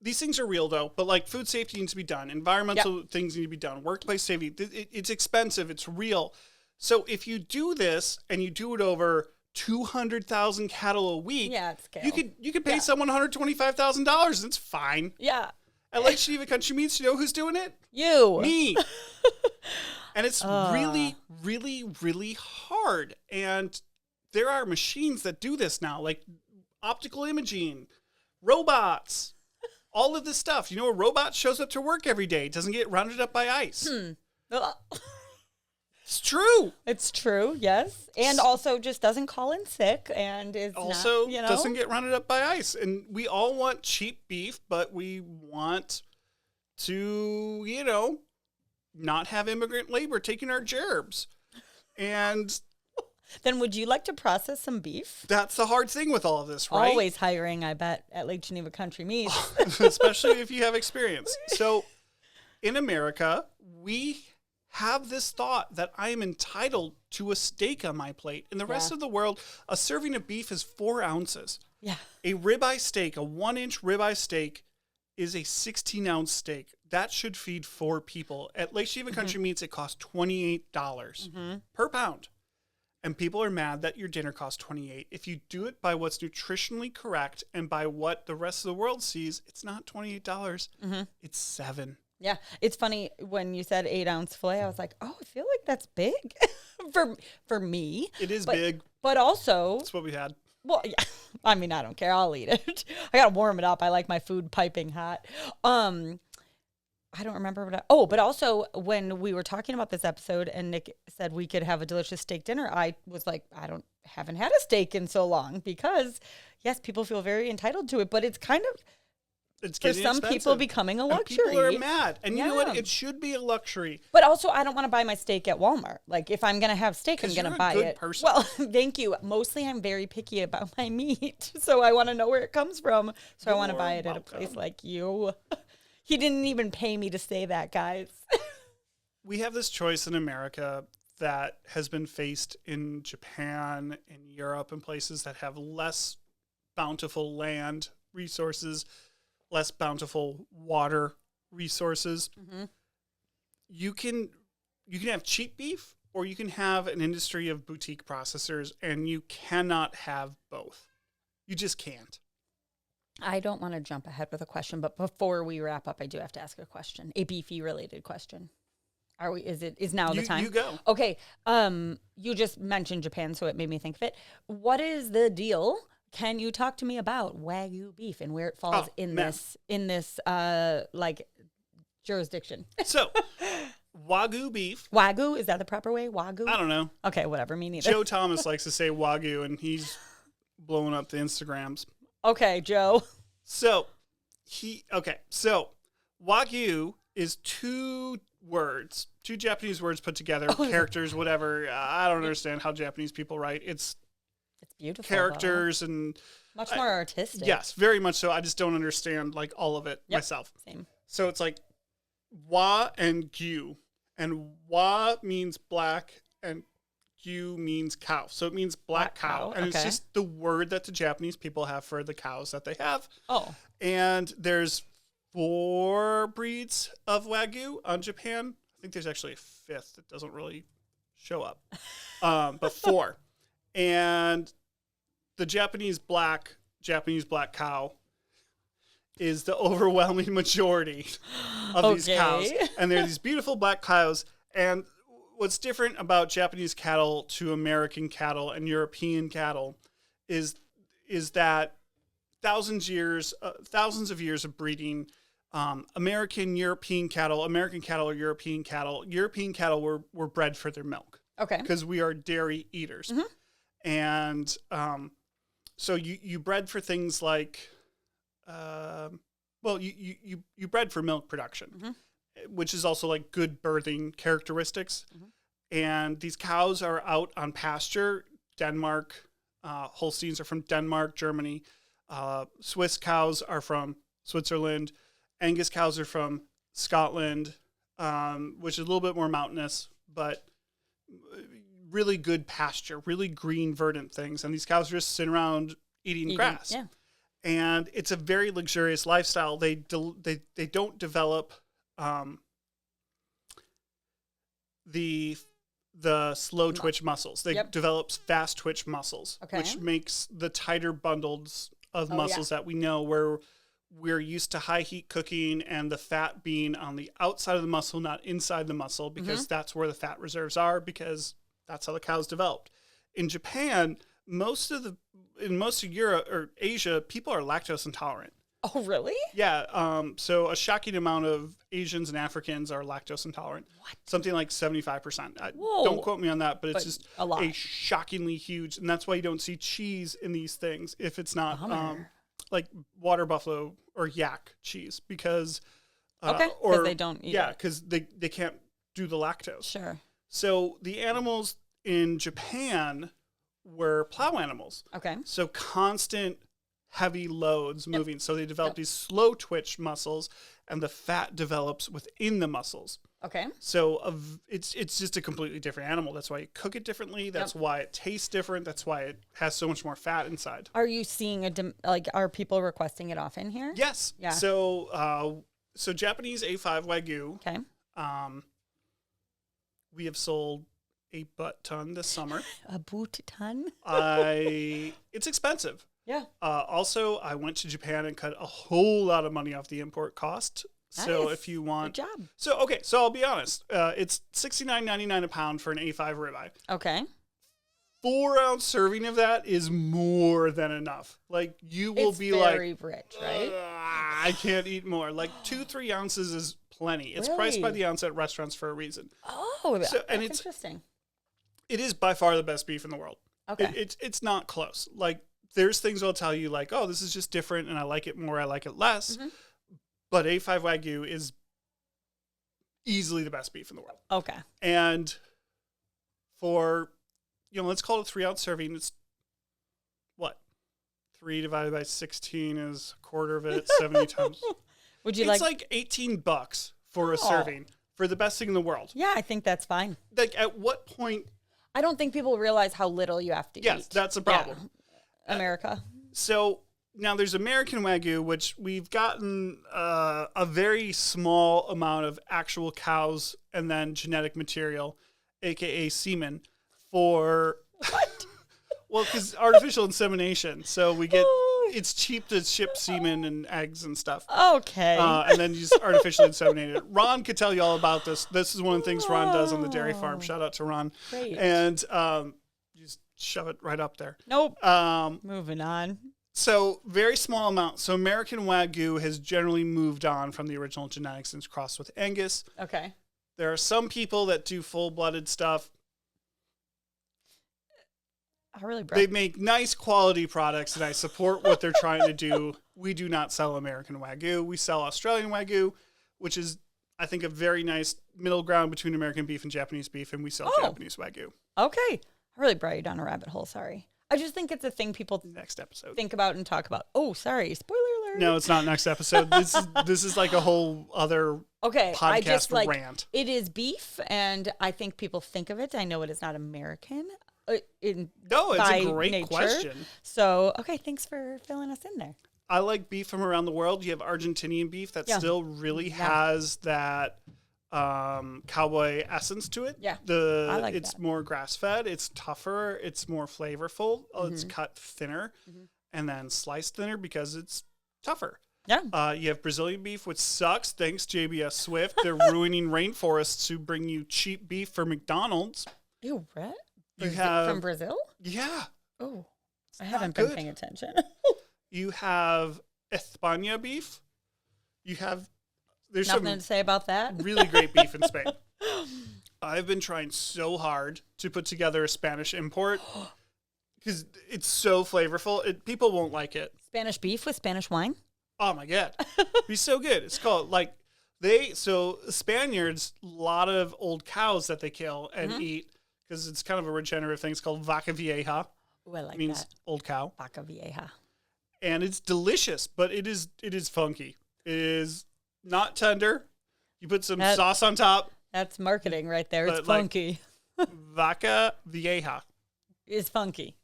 S1: These things are real, though, but like food safety needs to be done. Environmental things need to be done. Workplace safety, it's expensive. It's real. So if you do this and you do it over 200,000 cattle a week,
S2: it's scale.
S1: you could pay someone $125,000. It's fine.
S2: Yeah.
S1: At Lake Geneva Country Meats, you know who's doing it?
S2: You.
S1: Me. And it's really, really, really hard. And there are machines that do this now, like optical imaging, robots, all of this stuff. You know, a robot shows up to work every day, doesn't get rounded up by ice. It's true.
S2: It's true, yes. And also just doesn't call in sick and is
S1: also
S2: not, you know.
S1: doesn't get rounded up by ice. And we all want cheap beef, but we want to, you know, not have immigrant labor taking our gerbs. And
S2: then would you like to process some beef?
S1: that's the hard thing with all of this, right?
S2: Always hiring, I bet, at Lake Geneva Country Meats.
S1: Especially if you have experience. So in America, we have this thought that I am entitled to a steak on my plate. In the rest of the world, a serving of beef is 4 ounces.
S2: Yeah.
S1: A ribeye steak, a 1-inch ribeye steak, is a 16-ounce steak. That should feed 4 people. At Lake Geneva Country Meats, it costs $28 per pound. And people are mad that your dinner costs $28. If you do it by what's nutritionally correct and by what the rest of the world sees, it's not $28. It's $7.
S2: Yeah. It's funny when you said 8-ounce filet, I was like, oh, I feel like that's big for me.
S1: It is big.
S2: But also,
S1: That's what we had.
S2: well, yeah. I mean, I don't care. I'll eat it. I got to warm it up. I like my food piping hot. I don't remember but also when we were talking about this episode and Nick said we could have a delicious steak dinner, I was like, haven't had a steak in so long because yes, people feel very entitled to it, but it's kind of,
S1: It's
S2: for
S1: getting
S2: some
S1: expensive.
S2: people becoming a
S1: And
S2: luxury.
S1: people are mad. And you know
S2: Yeah.
S1: what? It should be a luxury.
S2: But also, I don't want to buy my steak at Walmart. Like, if I'm going to have steak, I'm
S1: 'Cause
S2: going to
S1: you're a
S2: buy
S1: good
S2: it.
S1: person.
S2: Well, thank you. Mostly, I'm very picky about my meat. So I want to know where it comes from. So I want to
S1: You're
S2: buy it at a
S1: welcome.
S2: place like you. He didn't even pay me to say that, guys.
S1: We have this choice in America that has been faced in Japan, in Europe, and places that have less bountiful land resources, less bountiful water resources. You can have cheap beef, or you can have an industry of boutique processors, and you cannot have both. You just can't.
S2: I don't want to jump ahead with a question, but before we wrap up, I do have to ask a question, a beefy related question. Is now the time?
S1: You go.
S2: Okay. You just mentioned Japan, so it made me think of it. What is the deal? Can you talk to me about Wagyu beef and where it falls in this like jurisdiction?
S1: So, Wagyu beef.
S2: Wagyu, is that the proper way? Wagyu?
S1: I don't know.
S2: Okay, whatever. Me neither.
S1: Joe Thomas likes to say Wagyu, and he's blowing up the Instagrams.
S2: Okay, Joe.
S1: So, Wagyu is 2 Japanese words put together, characters, whatever. I don't understand how Japanese people write. It's
S2: beautiful.
S1: characters and
S2: much more artistic.
S1: Yes, very much so. I just don't understand like all of it myself.
S2: Same.
S1: So it's like wa and gyu, and wa means black, and gu means cow. So it means black cow. And it's just the word that the Japanese people have for the cows that they have.
S2: Oh.
S1: And there's 4 breeds of Wagyu on Japan. I think there's actually a 5th that doesn't really show up. But 4. And the Japanese black cow is the overwhelming majority of these cows. And they're these beautiful black cows. And what's different about Japanese cattle to American cattle and European cattle is that thousands of years of breeding. American cattle or European cattle. European cattle were bred for their milk.
S2: Okay.
S1: Because we are dairy eaters. Mm-hmm. And so you bred for things like, you bred for milk production, mm-hmm. which is also like good birthing characteristics. Mm-hmm. And these cows are out on pasture. Denmark, Holsteins are from Denmark, Germany. Swiss cows are from Switzerland. Angus cows are from Scotland, which is a little bit more mountainous, but really good pasture, really green, verdant things. And these cows are just sitting around eating grass. Yeah. And it's a very luxurious lifestyle. They don't develop the slow twitch muscles. They develop fast twitch muscles, which makes the tighter bundles of muscles that we know where we're used to high heat cooking and the fat being on the outside of the muscle, not inside the muscle, because that's where the fat reserves are, because that's how the cows developed. In Japan, in most of Europe or Asia, people are lactose intolerant.
S2: Oh, really?
S1: Yeah. So a shocking amount of Asians and Africans are lactose intolerant. What? Something like 75%. Don't quote me on that, but it's just a shockingly huge, and that's why you don't see cheese in these things if it's not like water buffalo or yak cheese, because
S2: because they don't eat it.
S1: Because they can't do the lactose.
S2: Sure.
S1: So the animals in Japan were plow animals. Okay. So constant heavy loads moving. So they develop these slow twitch muscles, and the fat develops within the muscles. Okay. So it's just a completely different animal. That's why you cook it differently. That's why it tastes different. That's why it has so much more fat inside.
S2: Are you seeing are people requesting it often here?
S1: Yes. Yeah. So Japanese A5 Wagyu. Okay. We have sold a butt ton this summer.
S2: A boot ton?
S1: It's expensive. Yeah. Also, I went to Japan and cut a whole lot of money off the import cost. Nice. So if you want,
S2: good job.
S1: So I'll be honest. It's $69.99 a pound for an A5 ribeye. Okay. 4-ounce serving of that is more than enough. Like you will be
S2: very rich, right?
S1: I can't eat more. Like 2-3 ounces is plenty. It's priced by the ounce at restaurants for a reason. Oh, that's interesting. It is by far the best beef in the world. Okay. It's not close. Like there's things I'll tell you like, oh, this is just different and I like it more, I like it less. Mm-hmm. But A5 Wagyu is easily the best beef in the world. Okay. And for, let's call it a 3-ounce serving. It's what? 3 divided by 16 is a quarter of it, 70 times. It's like $18 for a serving for the best thing in the world.
S2: Yeah, I think that's fine.
S1: Like at what point?
S2: I don't think people realize how little you have to eat.
S1: Yes, that's a problem.
S2: Yeah. America.
S1: So now there's American Wagyu, which we've gotten a very small amount of actual cows and then genetic material, aka semen, for
S2: what?
S1: Well, because artificial insemination. So we get it's cheap to ship semen and eggs and stuff.
S2: Okay.
S1: And then you just artificially inseminate it. Ron could tell you all about this. This is one of the things Ron does on the dairy farm. Shout out to Ron. Great. And you just shove it right up there.
S2: Nope. Moving on.
S1: So very small amount. So American Wagyu has generally moved on from the original genetics and it's crossed with Angus. Okay. There are some people that do full-blooded stuff. They make nice quality products, and I support what they're trying to do. We do not sell American Wagyu. We sell Australian Wagyu, which is, I think, a very nice middle ground between American beef and Japanese beef, and we sell Japanese Wagyu. Okay. I
S2: really brought you down a rabbit hole. Sorry. I just think it's a thing people
S1: next episode
S2: think about and talk about. Oh, sorry. Spoiler alert.
S1: No, it's not next episode. This is like a whole other
S2: Okay, I just
S1: podcast rant.
S2: it is beef, and I think people think of it. I know it is not American.
S1: No, it's
S2: by
S1: a great
S2: nature.
S1: question.
S2: So, okay, thanks for filling us in there.
S1: I like beef from around the world. You have Argentinian beef that still really has that cowboy essence to it.
S2: Yeah,
S1: I
S2: like
S1: it's
S2: that.
S1: more grass fed. It's tougher. It's more flavorful. It's cut thinner and then sliced thinner because it's tougher.
S2: Yeah.
S1: You have Brazilian beef, which sucks. Thanks, JBS Swift. They're ruining rainforests to bring you cheap beef for McDonald's.
S2: Ew, what?
S1: You have
S2: from Brazil?
S1: Yeah.
S2: Oh, I haven't been
S1: good.
S2: paying attention.
S1: You have España beef. You have there's
S2: Nothing
S1: some
S2: to say about that.
S1: really great beef in Spain. I've been trying so hard to put together a Spanish import because it's so flavorful. People won't like it.
S2: Spanish beef with Spanish wine?
S1: Oh my God. Be so good. It's called so Spaniards, a lot of old cows that they kill and eat because it's kind of a regenerative thing. It's called vaca vieja.
S2: Oh, I like
S1: It means
S2: that.
S1: old cow.
S2: Vaca vieja.
S1: And it's delicious, but it is funky. It is not tender. You put some sauce on top.
S2: That's marketing right there. It's
S1: But, like,
S2: funky.
S1: Vaca vieja.
S2: It's funky.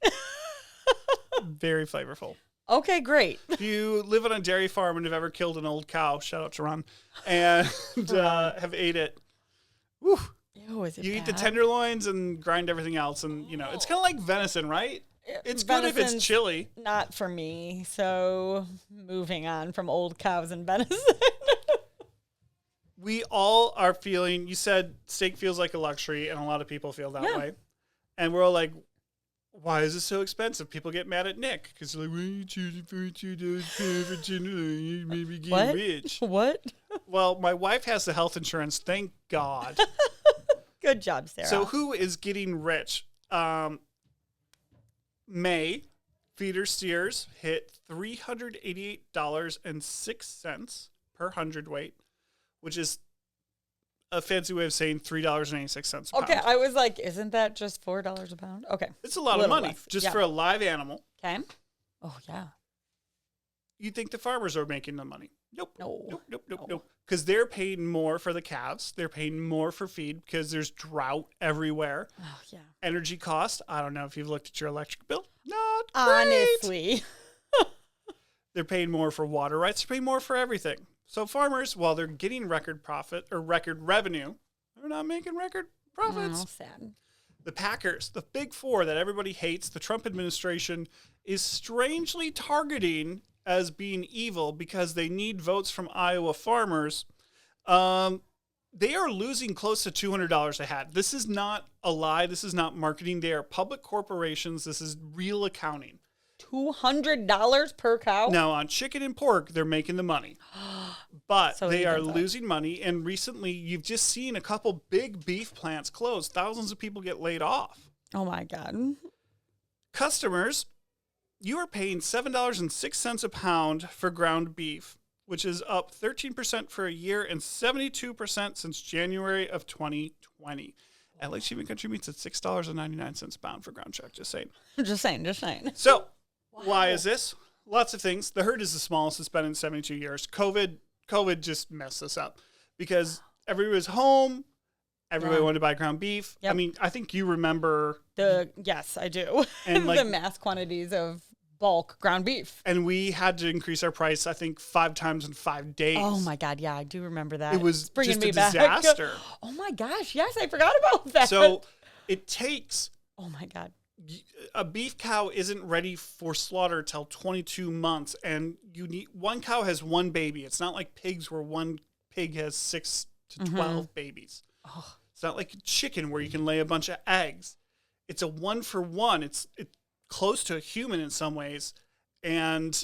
S1: Very flavorful.
S2: Okay, great.
S1: If you live on a dairy farm and have ever killed an old cow, shout out to Ron, and have ate it, whew,
S2: Ew, is it
S1: you eat the
S2: bad?
S1: tenderloins and grind everything else. And, it's kind of like venison, right? It's good if it's
S2: Venison's
S1: chili.
S2: Not for me. So moving on from old cows and venison.
S1: We all are feeling, you said steak feels like a luxury, and a lot of people feel that way. And we're all like, why is it so expensive? People get mad at Nick because they're like, why are you choosing for $2 for dinner? You made me get
S2: What?
S1: rich.
S2: What?
S1: Well, my wife has the health insurance, thank God.
S2: Good job, Sarah.
S1: So who is getting rich? May feeder steers hit $388.06 per hundredweight, which is a fancy way of saying $3.86 a pound.
S2: Okay, I was like, isn't that just $4 a pound? Okay.
S1: It's a lot of money
S2: less.
S1: just
S2: Yeah.
S1: for a live animal.
S2: Okay. Oh, yeah.
S1: You think the farmers are making the money? Nope.
S2: No.
S1: Nope. Because they're paying more for the calves. They're paying more for feed because there's drought everywhere.
S2: Oh, yeah.
S1: Energy cost. I don't know if you've looked at your electric bill. Not great.
S2: Honestly.
S1: They're paying more for water rights. They're paying more for everything. So farmers, while they're getting record profit or record revenue, they're not making record profits.
S2: Oh, sad.
S1: The Packers, the big four that everybody hates, the Trump administration is strangely targeting as being evil because they need votes from Iowa farmers. They are losing close to $200 a head. This is not a lie. This is not marketing. They are public corporations. This is real accounting.
S2: $200 per cow?
S1: Now, on chicken and pork, they're making the money. But
S2: So
S1: they are
S2: even though-
S1: losing money. And recently, you've just seen a couple big beef plants close. Thousands of people get laid off.
S2: Oh, my God.
S1: Customers, you are paying $7.06 a pound for ground beef, which is up 13% for a year and 72% since January of 2020. At Lake Cheapman Country Meats at $6.99 a pound for ground chuck. Just saying.
S2: Just saying.
S1: So, why is this? Lots of things. The herd is the smallest it's been in 72 years. COVID just messed this up because everybody was home. Everybody wanted to buy ground beef.
S2: Yep.
S1: I mean, I think you remember.
S2: Yes, I do.
S1: And,
S2: the mass quantities of bulk ground beef.
S1: And we had to increase our price, I think, 5 times in 5 days.
S2: Oh my God, yeah, I do remember that.
S1: It was
S2: It's bringing
S1: just
S2: me
S1: a
S2: back.
S1: disaster.
S2: Oh my gosh, yes, I forgot about that.
S1: So it takes,
S2: oh my God.
S1: a beef cow isn't ready for slaughter till 22 months. And one cow has 1 baby. It's not like pigs where one pig has 6 to 12 babies.
S2: Oh.
S1: It's not like a chicken where you can lay a bunch of eggs. It's a 1-for-1. It's close to a human in some ways, and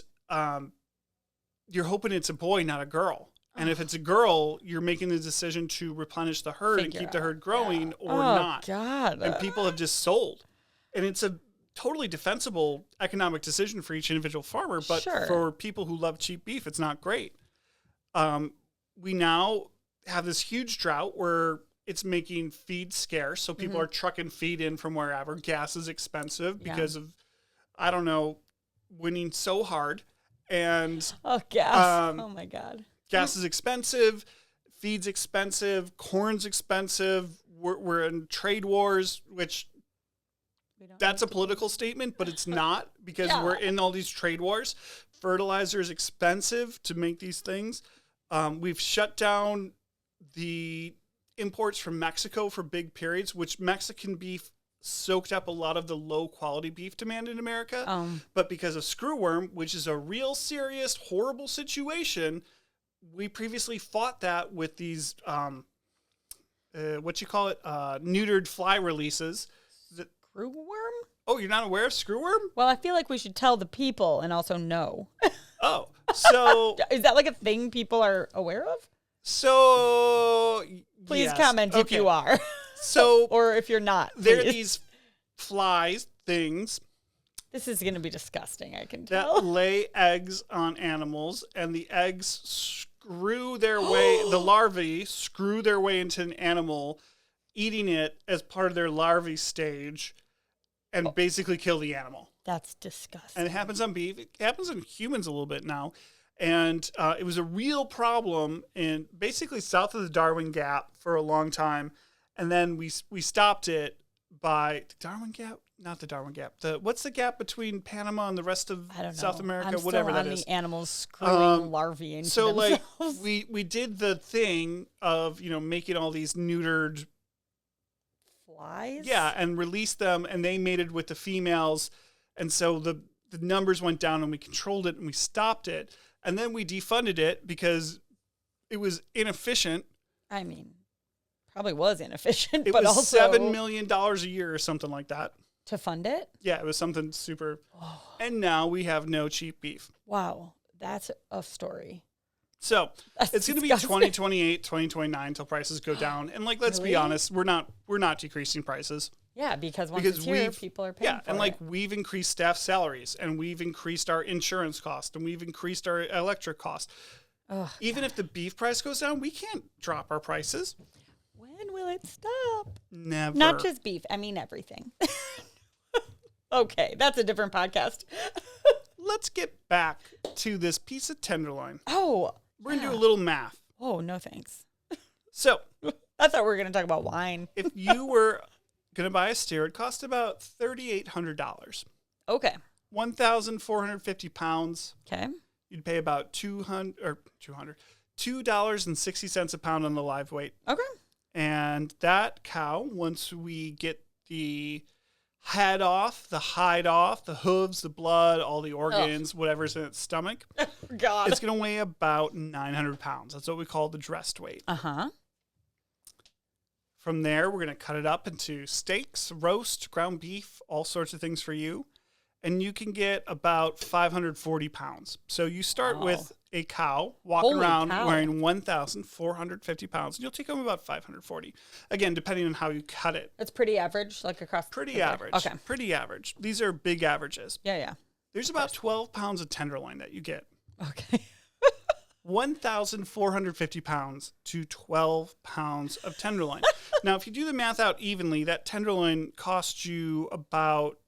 S1: you're hoping it's a boy, not a girl. And if it's a girl, you're making the decision to replenish the herd and keep the herd growing or not.
S2: God.
S1: And people have just sold. And it's a totally defensible economic decision for each individual farmer, but for people who love cheap beef, it's not great. We now have this huge drought where it's making feed scarce, so people are trucking feed in from wherever. Gas is expensive because of, I don't know, winning so hard. And
S2: gas. Oh my God.
S1: Gas is expensive. Feed's expensive. Corn's expensive. We're in trade wars, which that's a political statement, but it's not because we're in all these trade wars. Fertilizer is expensive to make these things. We've shut down the imports from Mexico for big periods, which Mexican beef soaked up a lot of the low quality beef demand in America. But because of screwworm, which is a real serious, horrible situation, we previously fought that with these, neutered fly releases.
S2: Screwworm?
S1: Oh, you're not aware of screwworm?
S2: Well, I feel like we should tell the people and also know.
S1: Oh, so...
S2: Is that like a thing people are aware of?
S1: So...
S2: Please comment if you are.
S1: So...
S2: or if you're not.
S1: There are these flies things...
S2: This is going to be disgusting, I can
S1: that
S2: tell.
S1: lay eggs on animals, and the eggs screw their way... the larvae screw their way into an animal, eating it as part of their larvae stage, and basically kill the animal.
S2: That's disgusting.
S1: And it happens on beef. It happens on humans a little bit now. And it was a real problem in basically south of the Darwin Gap for a long time. And then we stopped it by the Darwin Gap? Not the Darwin Gap. What's the gap between Panama and the rest of South America?
S2: I'm
S1: Whatever
S2: still
S1: that
S2: on
S1: is.
S2: The animals screwing larvae into themselves.
S1: Like we did the thing of, making all these neutered
S2: flies?
S1: Yeah, and released them, and they mated with the females. And so the numbers went down, and we controlled it, and we stopped it. And then we defunded it because it was inefficient.
S2: I mean, probably was inefficient,
S1: it
S2: but
S1: was
S2: also...
S1: $7 million a year or something like that.
S2: To fund it?
S1: Yeah, it was something super... And now we have no cheap beef.
S2: Wow, that's a story.
S1: So
S2: That's
S1: it's going to be
S2: disgusting.
S1: 2028, 2029 until prices go down. And let's be honest, we're not decreasing prices.
S2: Yeah, because once it's here, people are paying for
S1: and
S2: it.
S1: we've increased staff salaries, and we've increased our insurance cost, and we've increased our electric cost. Even if the beef price goes down, we can't drop our prices.
S2: When will it stop?
S1: Never.
S2: Not just beef. I mean everything. Okay, that's a different podcast.
S1: Let's get back to this piece of tenderloin.
S2: Oh.
S1: We're going to do a little math.
S2: Oh, no thanks.
S1: So.
S2: I thought we were going to talk about wine.
S1: If you were going to buy a steer, it cost about $3,800.
S2: Okay.
S1: 1,450 pounds.
S2: Okay.
S1: You'd pay about $2.60 a pound on the live weight.
S2: Okay.
S1: And that cow, once we get the head off, the hide off, the hooves, the blood, all the organs, whatever's in its stomach,
S2: God,
S1: it's going to weigh about 900 pounds. That's what we call the dressed weight.
S2: Uh-huh.
S1: From there, we're going to cut it up into steaks, roast, ground beef, all sorts of things for you. And you can get about 540 pounds. So you start with a cow walking around weighing 1,450 pounds. And you'll take home about 540. Again, depending on how you cut it.
S2: It's pretty average, like across
S1: Pretty average.
S2: Okay.
S1: Pretty average. These are big averages.
S2: Yeah.
S1: There's about 12 pounds of tenderloin that you get.
S2: Okay.
S1: 1,450 pounds to 12 pounds of tenderloin. Now, if you do the math out evenly, that tenderloin costs you about,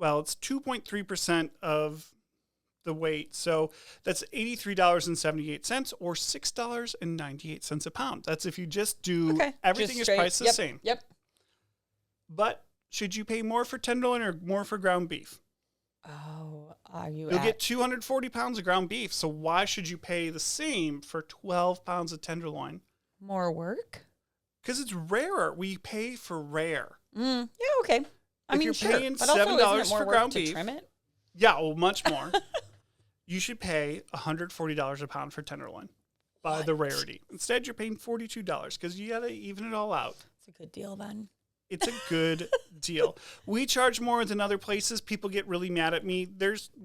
S1: it's 2.3% of the weight. So that's $83.78 or $6.98 a pound. That's if you just do everything is priced the same.
S2: Yep.
S1: But should you pay more for tenderloin or more for ground beef?
S2: Oh, are you?
S1: You'll get 240 pounds of ground beef. So why should you pay the same for 12 pounds of tenderloin?
S2: More work?
S1: Because it's rarer. We pay for rare.
S2: Yeah, okay. I mean,
S1: you're
S2: sure.
S1: paying
S2: But
S1: $7
S2: also, isn't it more
S1: for
S2: work
S1: ground
S2: to
S1: beef,
S2: trim it?
S1: Yeah, much more. You should pay $140 a pound for tenderloin by the rarity. Instead, you're paying $42 because you got to even it all out.
S2: It's a good deal then.
S1: It's a good deal. We charge more than other places. People get really mad at me.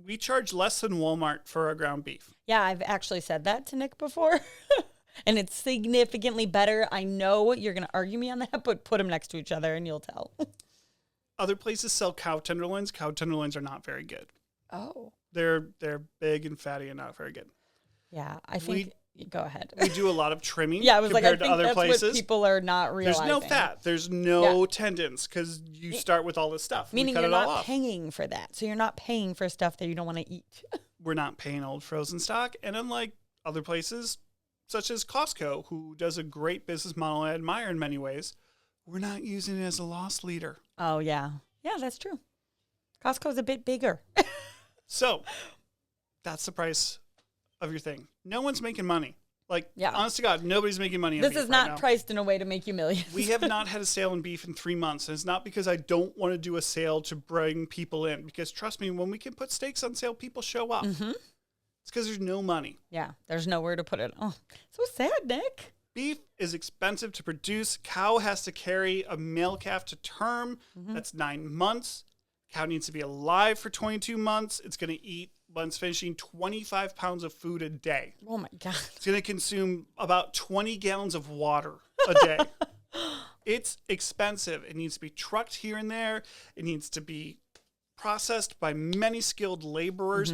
S1: We charge less than Walmart for our ground beef.
S2: Yeah, I've actually said that to Nick before. And it's significantly better. I know you're going to argue me on that, but put them next to each other and you'll tell.
S1: Other places sell cow tenderloins. Cow tenderloins are not very good.
S2: Oh.
S1: They're big and fatty and not very good.
S2: Yeah, I think... Go ahead.
S1: We do a lot of trimming
S2: yeah, I was
S1: compared
S2: like, I think
S1: to other
S2: that's
S1: places.
S2: What people are not realizing.
S1: There's no fat. There's no tendons because you start with all this stuff.
S2: Meaning you're not paying for that. So you're not paying for stuff that you don't want to eat.
S1: We're not paying old frozen stock. And unlike other places, such as Costco, who does a great business model I admire in many ways, we're not using it as a loss leader.
S2: Oh, yeah. Yeah, that's true. Costco's a bit bigger.
S1: So that's the price of your thing. No one's making money. Like, honest to God, nobody's making money on
S2: This
S1: beef
S2: is
S1: right
S2: not
S1: now.
S2: priced in a way to make you millions.
S1: We have not had a sale in beef in 3 months. And it's not because I don't want to do a sale to bring people in. Because trust me, when we can put steaks on sale, people show up.
S2: Mm-hmm.
S1: It's because there's no money.
S2: Yeah, there's nowhere to put it. Oh, so sad, Nick.
S1: Beef is expensive to produce. Cow has to carry a male calf to term. That's 9 months. Cow needs to be alive for 22 months. It's going to eat, when it's finishing, 25 pounds of food a day.
S2: Oh, my God.
S1: It's going to consume about 20 gallons of water a day. It's expensive. It needs to be trucked here and there. It needs to be processed by many skilled laborers.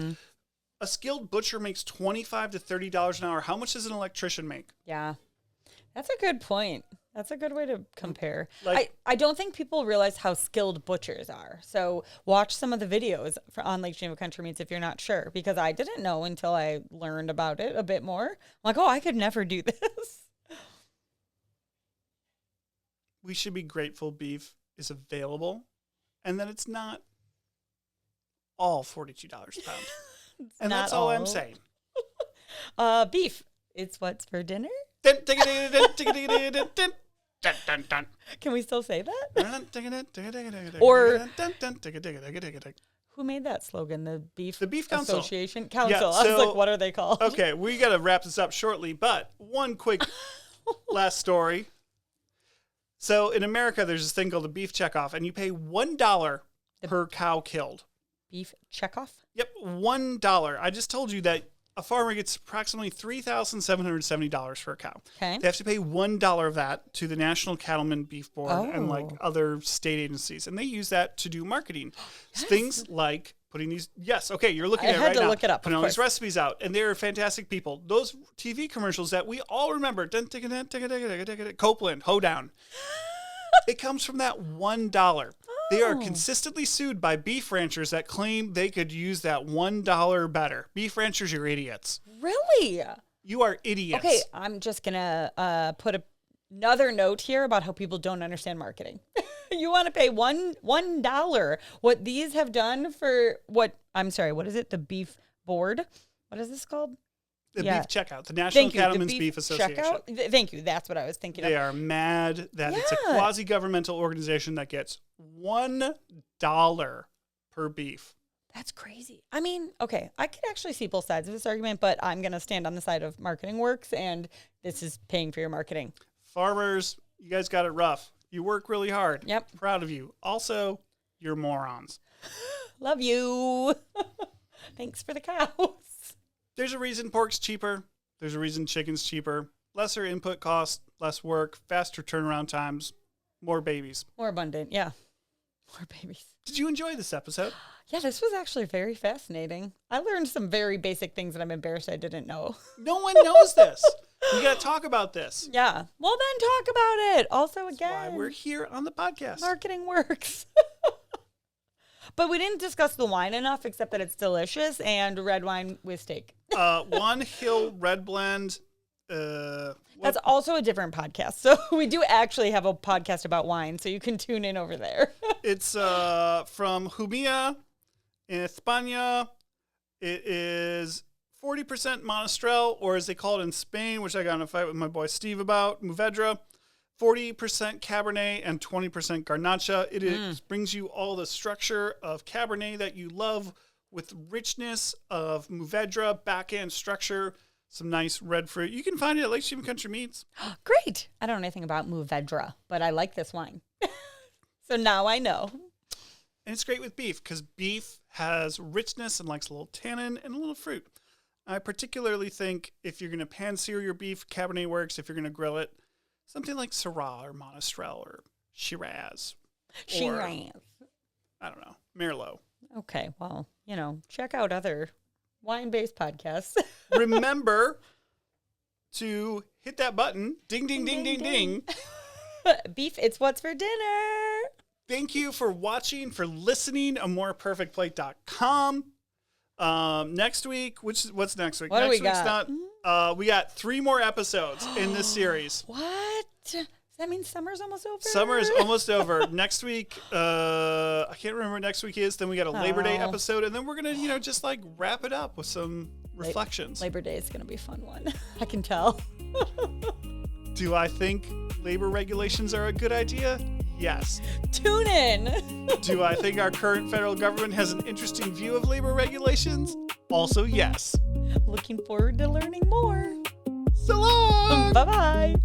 S1: A skilled butcher makes $25 to $30 an hour. How much does an electrician make?
S2: Yeah, that's a good point. That's a good way to compare.
S1: Like-
S2: I don't think people realize how skilled butchers are. So watch some of the videos on Lake Geneva Country Meats if you're not sure, because I didn't know until I learned about it a bit more. I'm like, oh, I could never do this.
S1: We should be grateful beef is available and that it's not all $42 a pound. And
S2: not
S1: that's all I'm
S2: all.
S1: saying.
S2: Beef, it's what's for dinner?
S1: Dun, dun, dun, dun, dun, dun, dun, dun, dun, dun, dun.
S2: Can we still say that?
S1: Or
S2: Who made that slogan? The Beef
S1: Council.
S2: Association? Council.
S1: Yeah,
S2: I was
S1: so-
S2: like, what are they called?
S1: Okay, we got to wrap this up shortly, but one quick last story. So in America, there's this thing called the beef checkoff, and you pay $1 per cow killed.
S2: Beef checkoff?
S1: Yep, $1. I just told you that a farmer gets approximately $3,770 for a cow.
S2: Okay.
S1: They have to pay $1 of that to the National Cattlemen Beef Board and like
S2: Oh.
S1: other state agencies, and they use that to do marketing. Things like putting these. Yes, okay, you're looking
S2: I
S1: at it
S2: had
S1: right
S2: to
S1: now.
S2: look it up,
S1: Putting
S2: of
S1: all these
S2: course.
S1: recipes out, and they're fantastic people. Those TV commercials that we all remember. Copeland, hoedown. It comes from that $1. They are
S2: Oh.
S1: consistently sued by beef ranchers that claim they could use that $1 better. Beef ranchers, you're idiots.
S2: Really?
S1: You are idiots.
S2: Okay, I'm just going to put another note here about how people don't understand marketing. You want to pay $1. What these have done for what is it? The Beef Board? What is this called?
S1: The
S2: Yeah.
S1: beef checkout, the National
S2: Thank you.
S1: Cattlemen's
S2: The
S1: Beef Association.
S2: Checkout? Thank you. That's what I was thinking
S1: They
S2: of.
S1: are mad that it's a
S2: Yeah.
S1: quasi-governmental organization that gets $1 per beef.
S2: That's crazy. I mean, okay, I could actually see both sides of this argument, but I'm going to stand on the side of marketing works, and this is paying for your marketing.
S1: Farmers, you guys got it rough. You work really hard.
S2: Yep.
S1: Proud of you. Also, you're morons.
S2: Love you. Thanks for the cows.
S1: There's a reason pork's cheaper. There's a reason chicken's cheaper. Lesser input cost, less work, faster turnaround times, more babies.
S2: More abundant, yeah. More babies.
S1: Did you enjoy this episode?
S2: Yeah, this was actually very fascinating. I learned some very basic things that I'm embarrassed I didn't know.
S1: No one knows this. We got to talk about this.
S2: Yeah. Well, then talk about it. Also,
S1: Why
S2: again,
S1: we're here on the podcast.
S2: marketing works. But we didn't discuss the wine enough, except that it's delicious and red wine with steak.
S1: One Hill Red Blend.
S2: That's also a different podcast. So we do actually have a podcast about wine, so you can tune in over there.
S1: It's from Jumilla in España. It is 40% Monastrell, or as they call it in Spain, which I got in a fight with my boy Steve about, Mourvedre. 40% Cabernet and 20% Garnacha. It brings you all the structure of Cabernet that you love with richness of Mourvedre, back-end structure, some nice red fruit. You can find it at Lake Geneva Country Meats.
S2: Great. I don't know anything about Mourvedre, but I like this wine. So now I know.
S1: And it's great with beef because beef has richness and likes a little tannin and a little fruit. I particularly think if you're going to pan-sear your beef, Cabernet works. If you're going to grill it, something like Syrah or Monastrell or Shiraz. Or, I don't know, Merlot.
S2: Okay, well, check out other wine-based podcasts.
S1: Remember to hit that button. Ding, ding, ding, ding, ding.
S2: Beef, it's what's for dinner.
S1: Thank you for watching, for listening, amoreperfectplate.com. Next week, what's next week?
S2: What do
S1: Next
S2: we
S1: week's
S2: got?
S1: not. We got 3 more episodes in this series.
S2: What? Does that mean summer's almost over?
S1: Summer is almost over. Next week, I can't remember what next week is. Then we got a Labor Day episode, and then we're gonna, just like wrap it up with some reflections.
S2: Labor Day is gonna be a fun one. I can tell.
S1: Do I think labor regulations are a good idea? Yes.
S2: Tune in.
S1: Do I think our current federal government has an interesting view of labor regulations? Also, yes.
S2: Looking forward to learning more.
S1: So long!
S2: Bye-bye.